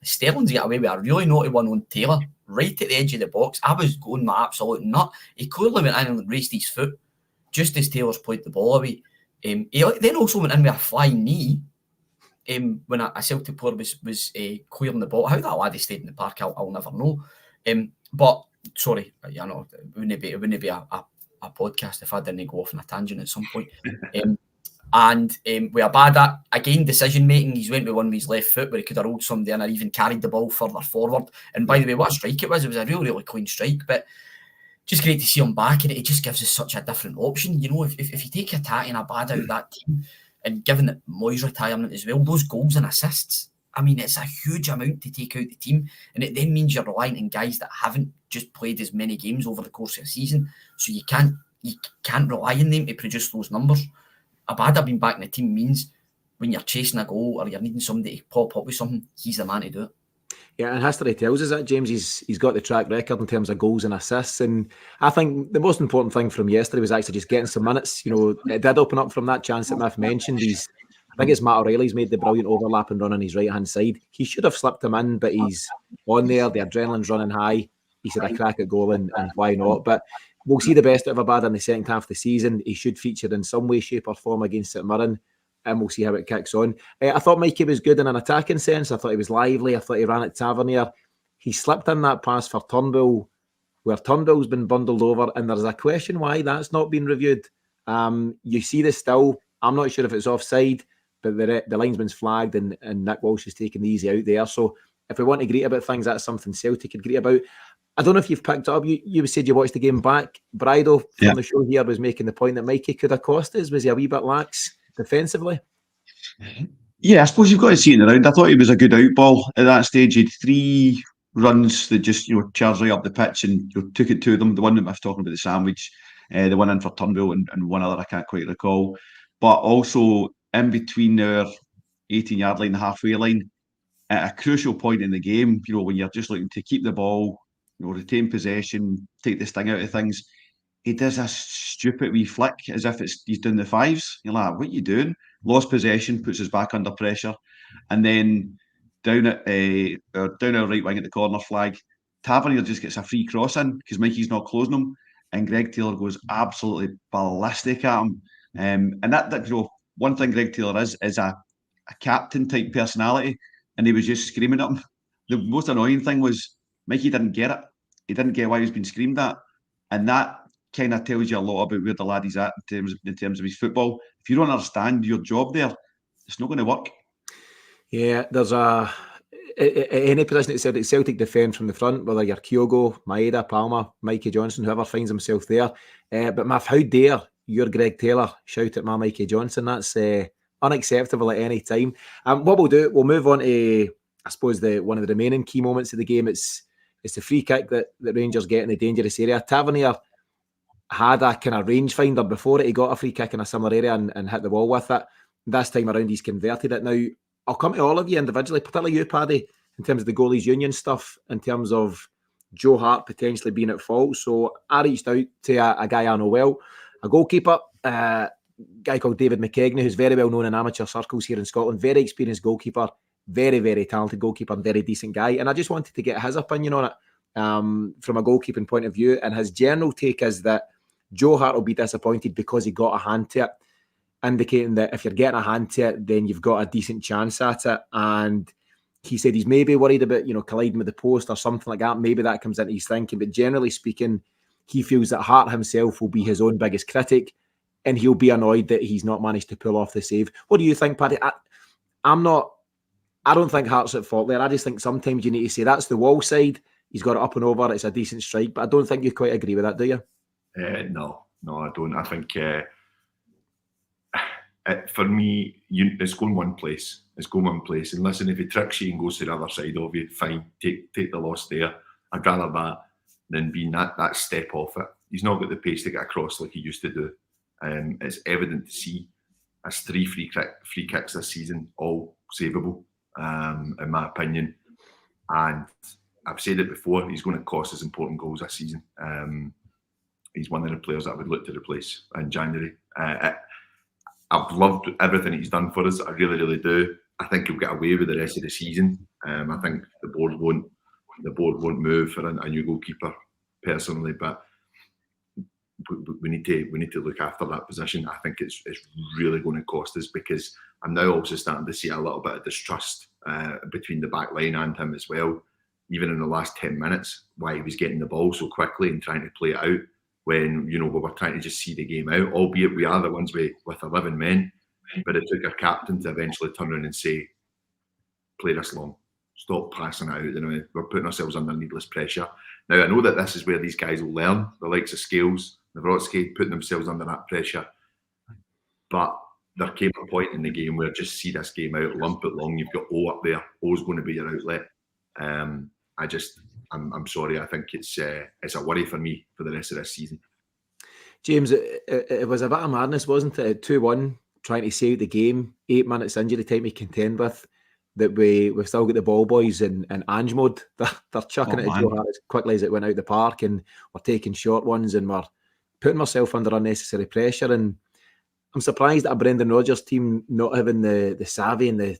Sterling's got away with a really naughty one on Taylor, right at the edge of the box. I was going my absolute nut. He clearly went in and raised his foot just as Taylor's played the ball away. He then also went in with a flying knee when a Celtic player was clearing the ball. How that laddie stayed in the park, I'll never know. But sorry, you know, it wouldn't be a podcast if I didn't go off on a tangent at some point. And with Abada, again, decision making, he's went with one with his left foot where he could have rolled somebody in or even carried the ball further forward. And by the way, what a strike it was a really, really clean strike. But just great to see him back, and it just gives us such a different option. You know, if you take Hatate and Abada out of that team, and given that Moyes' retirement as well, those goals and assists, I mean, it's a huge amount to take out the team, and it then means you're relying on guys that haven't just played as many games over the course of a season, so you can't rely on them to produce those numbers. Abada being back in the team means when you're chasing a goal or you're needing somebody to pop up with something, he's the man to do it. Yeah, and history tells us that, James. He's got the track record in terms of goals and assists, and I think the most important thing from yesterday was actually just getting some minutes. You know, it did open up from that chance that Miff mentioned. I think it's Matt O'Reilly's made the brilliant overlap and run on his right-hand side. He should have slipped him in, but he's on there. The adrenaline's running high. He said a crack at goal, and why not? But we'll see the best out of Abada in the second half of the season. He should feature in some way, shape or form against St Mirren, and we'll see how it kicks on. I thought Mikey was good in an attacking sense. I thought he was lively. I thought he ran at Tavernier. He slipped in that pass for Turnbull, where Turnbull's been bundled over, and there's a question why that's not been reviewed. You see this still. I'm not sure if it's offside, but the linesman's flagged, and Nick Walsh is taking the easy out there. So if we want to greet about things, that's something Celtic could greet about. I don't know if you've picked up. You said you watched the game back. Bernardo from the show here was making the point that Mikey could have cost us. Was he a wee bit lax defensively? Yeah, I suppose you've got to see it around. I thought he was a good outball at that stage. He had 3 runs that just charged right up the pitch and took it to them. The one that I was talking about, the sandwich, the one in for Turnbull, and one other I can't quite recall. But also in between our 18-yard line, the halfway line, at a crucial point in the game, when you're just looking to keep the ball, retain possession, take the sting out of things, he does a stupid wee flick as if he's doing the fives. You're like, what are you doing? Lost possession, puts us back under pressure, and then down our right wing at the corner flag, Tavernier just gets a free cross in because Mikey's not closing him, and Greg Taylor goes absolutely ballistic at him. And that one thing Greg Taylor is a captain type personality, and he was just screaming at him. The most annoying thing was Mikey didn't get it. He didn't get why he was being screamed at, and that kind of tells you a lot about where the lad is at in terms of his football. If you don't understand your job there, it's not going to work. Yeah, there's any position that Celtic defend from the front, whether you're Kyogo, Maeda, Palmer, Mikey Johnston, whoever finds himself there. But Maff, how dare your Greg Taylor shout at my Mikey Johnston? That's unacceptable at any time. What we'll do, we'll move on to, I suppose, one of the remaining key moments of the game. It's the free kick that the Rangers get in the dangerous area. Tavernier had a kind of rangefinder before it. He got a free kick in a similar area and hit the wall with it. This time around, he's converted it. Now, I'll come to all of you individually, particularly you, Paddy, in terms of the goalies union stuff, in terms of Joe Hart potentially being at fault. So I reached out to a guy I know well, a goalkeeper, a guy called David McKegney, who's very well known in amateur circles here in Scotland. Very experienced goalkeeper, very, very talented goalkeeper, and very decent guy. And I just wanted to get his opinion on it from a goalkeeping point of view. And his general take is that Joe Hart will be disappointed because he got a hand to it, indicating that if you're getting a hand to it, then you've got a decent chance at it. And he said he's maybe worried about, colliding with the post or something like that. Maybe that comes into his thinking. But generally speaking, he feels that Hart himself will be his own biggest critic, and he'll be annoyed that he's not managed to pull off the save. What do you think, Paddy? I don't think Hart's at fault there. I just think sometimes you need to say that's the wall side. He's got it up and over. It's a decent strike. But I don't think you quite agree with that, do you? No, No, I don't. I think for me, it's going one place. It's going one place. And listen, if he tricks you and goes to the other side of you, fine. Take the loss there. I'd rather that than being that step off it. He's not got the pace to get across like he used to do. It's evident to see. Has 3 free kicks this season, all savable, in my opinion. And I've said it before, he's going to cost us important goals this season. He's one of the players that I would look to replace in January. I've loved everything he's done for us. I really, really do. I think he'll get away with the rest of the season. I think the board won't move for a new goalkeeper personally, but we need to look after that position. I think it's really going to cost us, because I'm now also starting to see a little bit of distrust between the back line and him as well. Even in the last 10 minutes, why he was getting the ball so quickly and trying to play it out when, we were trying to just see the game out, albeit we are the ones with 11 men. But it took our captain to eventually turn around and say, play this long. Stop passing it out. We're putting ourselves under needless pressure. Now, I know that this is where these guys will learn, the likes of Scales, Nawrocki, putting themselves under that pressure. But there came a point in the game where just see this game out, lump it long. You've got O up there. O's going to be your outlet. I'm sorry. I think it's a worry for me for the rest of this season. James, it was a bit of madness, wasn't it? 2-1, trying to save the game, 8 minutes injury time to contend with. That we've still got the ball boys in Ange mode. They're chucking it at Joe Hart as quickly as it went out the park, and we're taking short ones, and we're putting ourselves under unnecessary pressure. And I'm surprised at a Brendan Rodgers team not having the savvy and the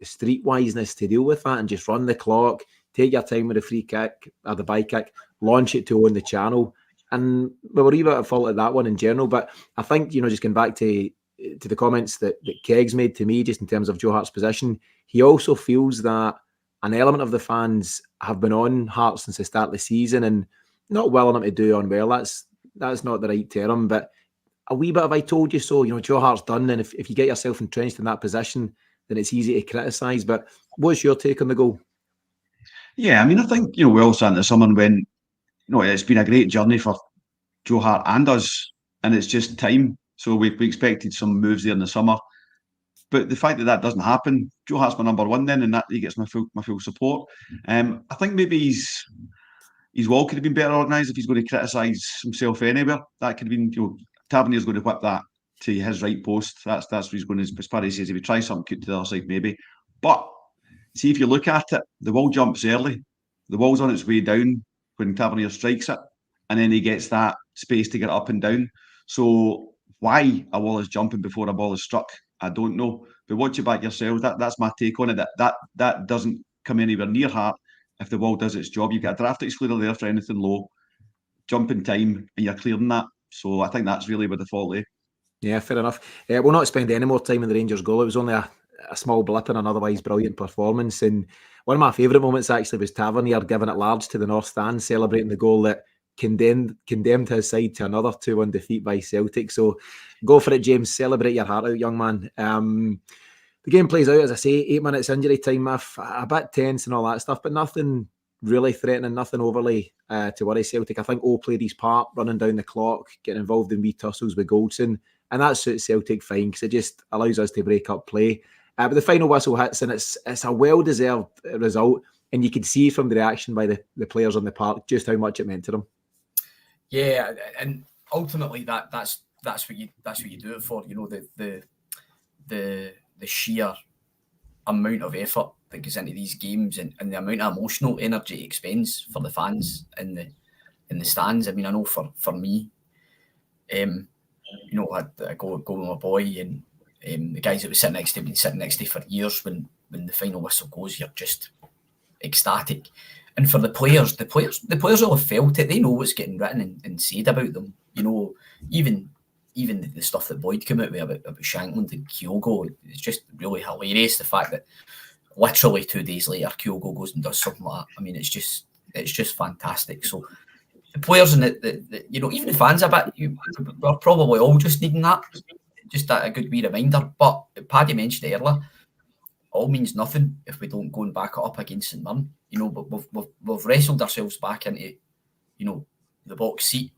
streetwiseness to deal with that and just run the clock, take your time with the free kick or the bye kick, launch it to own the channel. And we were a bit at fault at that one in general. But I think, just going back to the comments that Kegs made to me, just in terms of Joe Hart's position, he also feels that an element of the fans have been on Hart since the start of the season and not willing him to do unwell. That's not the right term, but a wee bit of I told you so. Joe Hart's done, and if you get yourself entrenched in that position, then it's easy to criticise. But what's your take on the goal? Yeah, I think, we all sat into summer when, it's been a great journey for Joe Hart and us, and it's just time. So we expected some moves there in the summer. But the fact that doesn't happen, Joe Hart's my number one then, and that he gets my full support. I think maybe his wall could have been better organised if he's going to criticise himself anywhere. That could have been, Tavernier's going to whip that to his right post. That's what he's going to, as far as he says, if he tries something cute to the other side, maybe. But see, if you look at it, the ball jumps early. The ball's on its way down when Tavernier strikes it, and then he gets that space to get up and down. So why a wall is jumping before a ball is struck, I don't know. But watch it back yourselves. That's my take on it. That doesn't come anywhere near Hart if the ball does its job. You've got a draft excluder there for anything low, jump in time, and you're clearing that. So I think that's really where the fault lay. Yeah, fair enough. We'll not spend any more time in the Rangers goal. It was only a small blip in an otherwise brilliant performance. And one of my favourite moments actually was Tavernier giving it large to the North Stand, celebrating the goal that condemned his side to another 2-1 defeat by Celtic. So go for it, James. Celebrate your heart out, young man. The game plays out, as I say, 8 minutes injury time, a bit tense and all that stuff, but nothing really threatening, nothing overly to worry Celtic. I think O played his part, running down the clock, getting involved in wee tussles with Goldson, and that suits Celtic fine because it just allows us to break up play. But the final whistle hits, and it's a well-deserved result, and you could see from the reaction by the players on the park just how much it meant to them. Yeah, and ultimately that's what you do it for. The sheer amount of effort that goes into these games and the amount of emotional energy it expends for the fans in the stands. I know for me, I go with my boy and the guys that were sitting next to me, been sitting next to for years. When the final whistle goes, you're just ecstatic. And for the players all have felt it. They know what's getting written and said about them. Even the stuff that Boyd came out with about Shankland and Kyogo, it's just really hilarious. The fact that literally 2 days later, Kyogo goes and does something like that. It's just fantastic. So the players and even the fans, we're probably all just needing that. Just a good wee reminder. But Paddy mentioned earlier, all means nothing if we don't go and back it up against St Mirren. But we've wrestled ourselves back into, the box seat.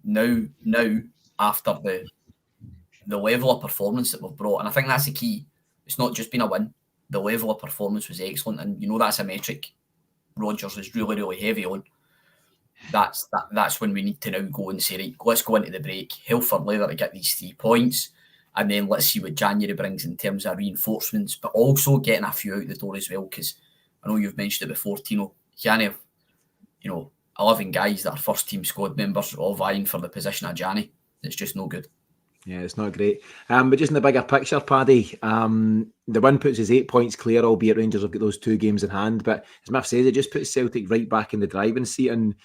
now after the level of performance that we've brought, and I think that's the key. It's not just been a win. The level of performance was excellent, and that's a metric Rodgers is really, really heavy on. That's when we need to now go and say, right, let's go into the break, hell for leather to get these 3 points, and then let's see what January brings in terms of reinforcements, but also getting a few out the door as well, because I know you've mentioned it before, Tino. You can't have, 11 guys that are first team squad members all vying for the position of Gianni. It's just no good. Yeah, it's not great. But just in the bigger picture, Paddy, the win puts us 8 points clear, albeit Rangers have got those 2 games in hand. But as Miff says, it just puts Celtic right back in the driving seat. And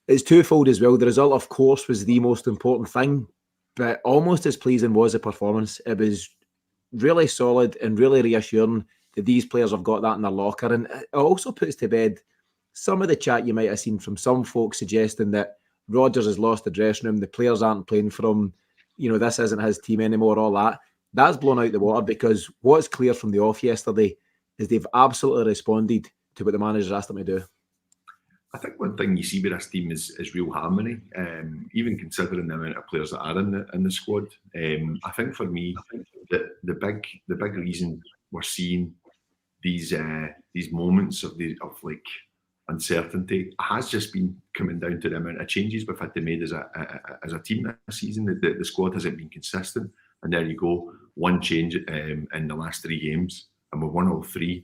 it's twofold as well. The result, of course, was the most important thing. But almost as pleasing was the performance. It was really solid and really reassuring that these players have got that in their locker. And it also puts to bed some of the chat you might have seen from some folks suggesting that Rodgers has lost the dressing room, the players aren't playing for him, this isn't his team anymore, all that. That's blown out the water, because what's clear from the off yesterday is they've absolutely responded to what the manager asked them to do. I think one thing you see with this team is real harmony, even considering the amount of players that are in the squad. I think for me, the big reason we're seeing these moments of like uncertainty has just been coming down to the amount of changes we've had to make as a team this season. The squad hasn't been consistent, and there you go, one change in the last 3 games, and we've won all 3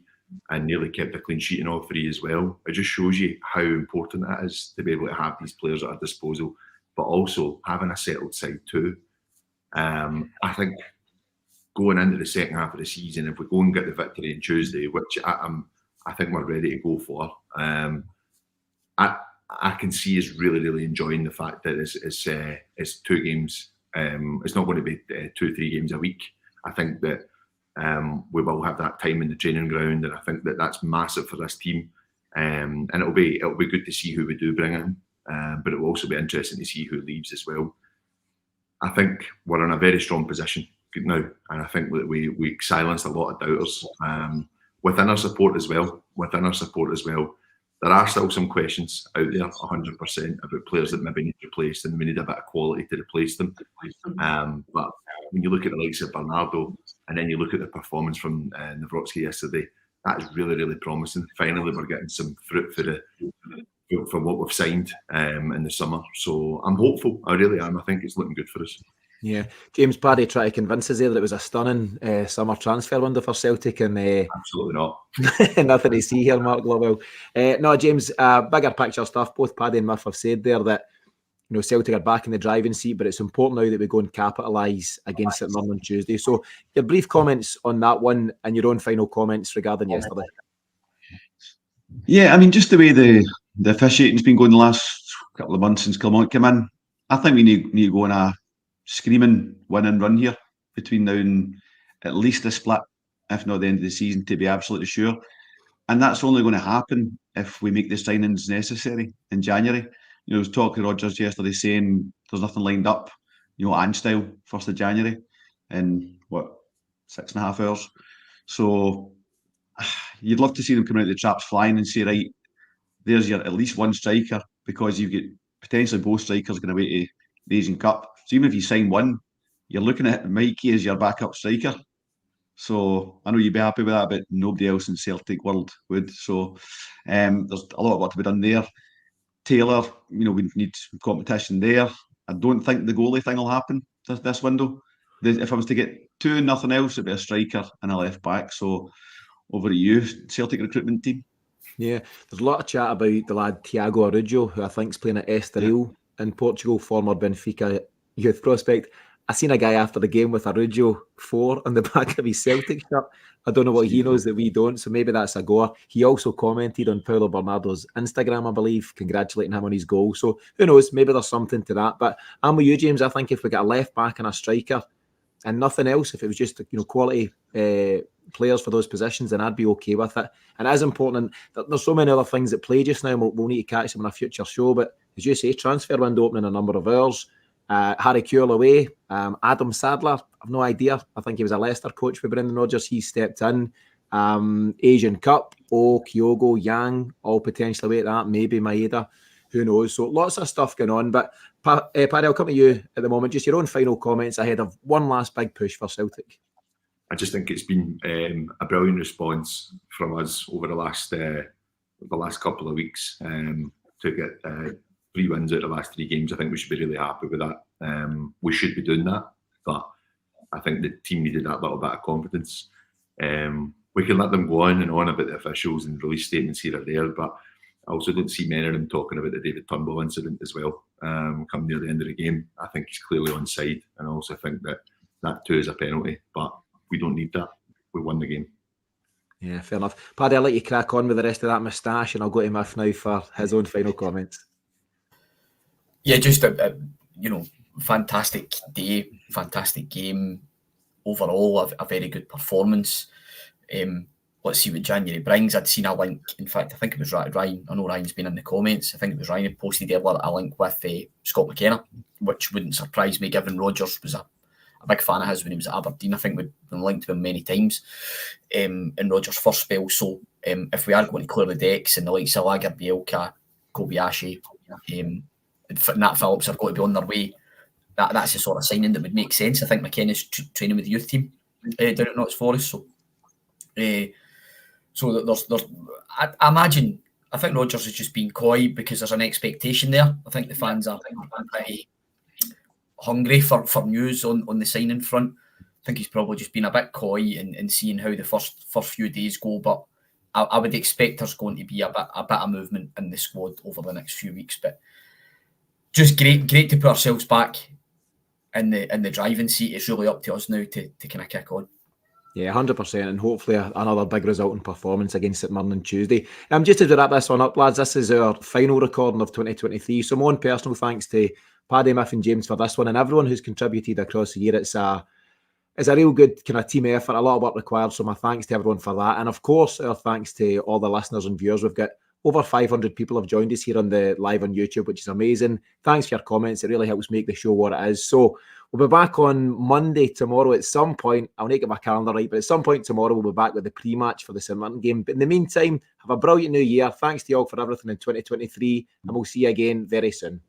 and nearly kept a clean sheet in all 3 as well. It just shows you how important it is to be able to have these players at our disposal, but also having a settled side too. I think going into the second half of the season, if we go and get the victory on Tuesday, which I think we're ready to go for, I can see us really, really enjoying the fact that it's 2 games. It's not going to be 2-3 games a week. I think that we will have that time in the training ground, and I think that that's massive for this team. And it'll be good to see who we do bring in, but it will also be interesting to see who leaves as well. I think we're in a very strong position now, and I think that we silenced a lot of doubters within our support as well. There are still some questions out there, 100%, about players that maybe need replaced, and we need a bit of quality to replace them. But when you look at the likes of Bernardo, and then you look at the performance from Nawrocki yesterday, that is really, really promising. Finally, we're getting some fruit for what we've signed in the summer. So I'm hopeful. I really am. I think it's looking good for us. Yeah, James Paddy tried to convince us there that it was a stunning summer transfer window for Celtic, and absolutely not. Nothing to see here, Mark Lovell. No, James, bigger picture stuff. Both Paddy and Murph have said there that Celtic are back in the driving seat, but it's important now that we go and capitalise against St Mirren on Tuesday. So, your brief comments on that one, and your own final comments regarding yesterday. Yeah, I mean, just the way the officiating's been going the last couple of months since Clermont came in, I think we need to go on a screaming win and run here between now and at least a split, if not the end of the season, to be absolutely sure. And that's only going to happen if we make the signings necessary in January. I was talking to Rodgers yesterday saying there's nothing lined up, Anstyle, 1st of January, in 6.5 hours. So you'd love to see them coming out of the traps flying and say, right, there's your at least one striker, because you've got potentially both strikers going away to the Asian Cup. So even if you sign one, you're looking at Mikey as your backup striker. So I know you'd be happy with that, but nobody else in Celtic world would. So there's a lot of work to be done there. Taylor, we need competition there. I don't think the goalie thing will happen this window. If I was to get 2 and nothing else, it'd be a striker and a left back. So over to you, Celtic recruitment team. Yeah, there's a lot of chat about the lad Kyogo Arujo, who I think's playing at Estoril in Portugal, former Benfica youth prospect. I seen a guy after the game with Arujo 4 on the back of his Celtic shirt. I don't know what he knows that we don't, so maybe that's a goer. He also commented on Paulo Bernardo's Instagram, I believe, congratulating him on his goal. So who knows, maybe there's something to that. But I'm with you, James. I think if we got a left back and a striker and nothing else, if it was just quality players for those positions, then I'd be okay with it. And it is important. There's so many other things that play just now. We'll need to catch them in a future show. But as you say, transfer window opening in a number of hours. Harry Kewell away. Adam Sadler, I've no idea. I think he was a Leicester coach for Brendan Rodgers. He stepped in. Asian Cup, Kyogo, Yang, all potentially away at that. Maybe Maeda. who knows? So lots of stuff going on. But Paddy, I'll come to you at the moment. Just your own final comments ahead of one last big push for Celtic. I just think it's been a brilliant response from us over the last couple of weeks to get 3 wins out of the last 3 games. I think we should be really happy with that. We should be doing that, but I think the team needed that little bit of confidence. We can let them go on and on about the officials and release statements here or there, but I also didn't see many of them talking about the David Turnbull incident as well. Come near the end of the game, I think he's clearly onside, and I also think that too is a penalty, but we don't need that. We won the game. Yeah, fair enough. Paddy, I'll let you crack on with the rest of that moustache, and I'll go to Miff now for his own final comments. Yeah, just a fantastic day, fantastic game overall, a very good performance. Let's see what January brings. I'd seen a link, in fact, I think it was Ryan. I know Ryan's been in the comments. I think it was Ryan who posted earlier a link with Scott McKenna, which wouldn't surprise me given Rodgers was a big fan of his when he was at Aberdeen. I think we've been linked to him many times in Rodgers' first spell. So if we are going to clear the decks and the likes of Lager, Bielka, Kobayashi, and Nat Phillips are going to be on their way, that's the sort of signing that would make sense. I think McKenna's training with the youth team down at Notts Forest. So there's I imagine, I think Rodgers is just being coy because there's an expectation there. I think the fans are pretty hungry for news on the signing front. I think he's probably just been a bit coy in seeing how the first few days go, but I would expect there's going to be a bit of movement in the squad over the next few weeks. But just great to put ourselves back in the driving seat. It's really up to us now to kind of kick on. Yeah, 100%, and hopefully another big result and performance against St Mirren on Tuesday. Just to wrap this one up, lads, this is our final recording of 2023. So my own personal thanks to Paddy, Miff and James for this one, and everyone who's contributed across the year. It's a real good kind of team effort, a lot of work required, so my thanks to everyone for that. And of course, our thanks to all the listeners and viewers. We've got over 500 people have joined us here on the live on YouTube, which is amazing. Thanks for your comments. It really helps make the show what it is. So we'll be back on Monday tomorrow at some point. I'll need to get my calendar right, but at some point tomorrow we'll be back with the pre-match for the St Mirren game. But in the meantime, have a brilliant new year. Thanks to you all for everything in 2023, and we'll see you again very soon.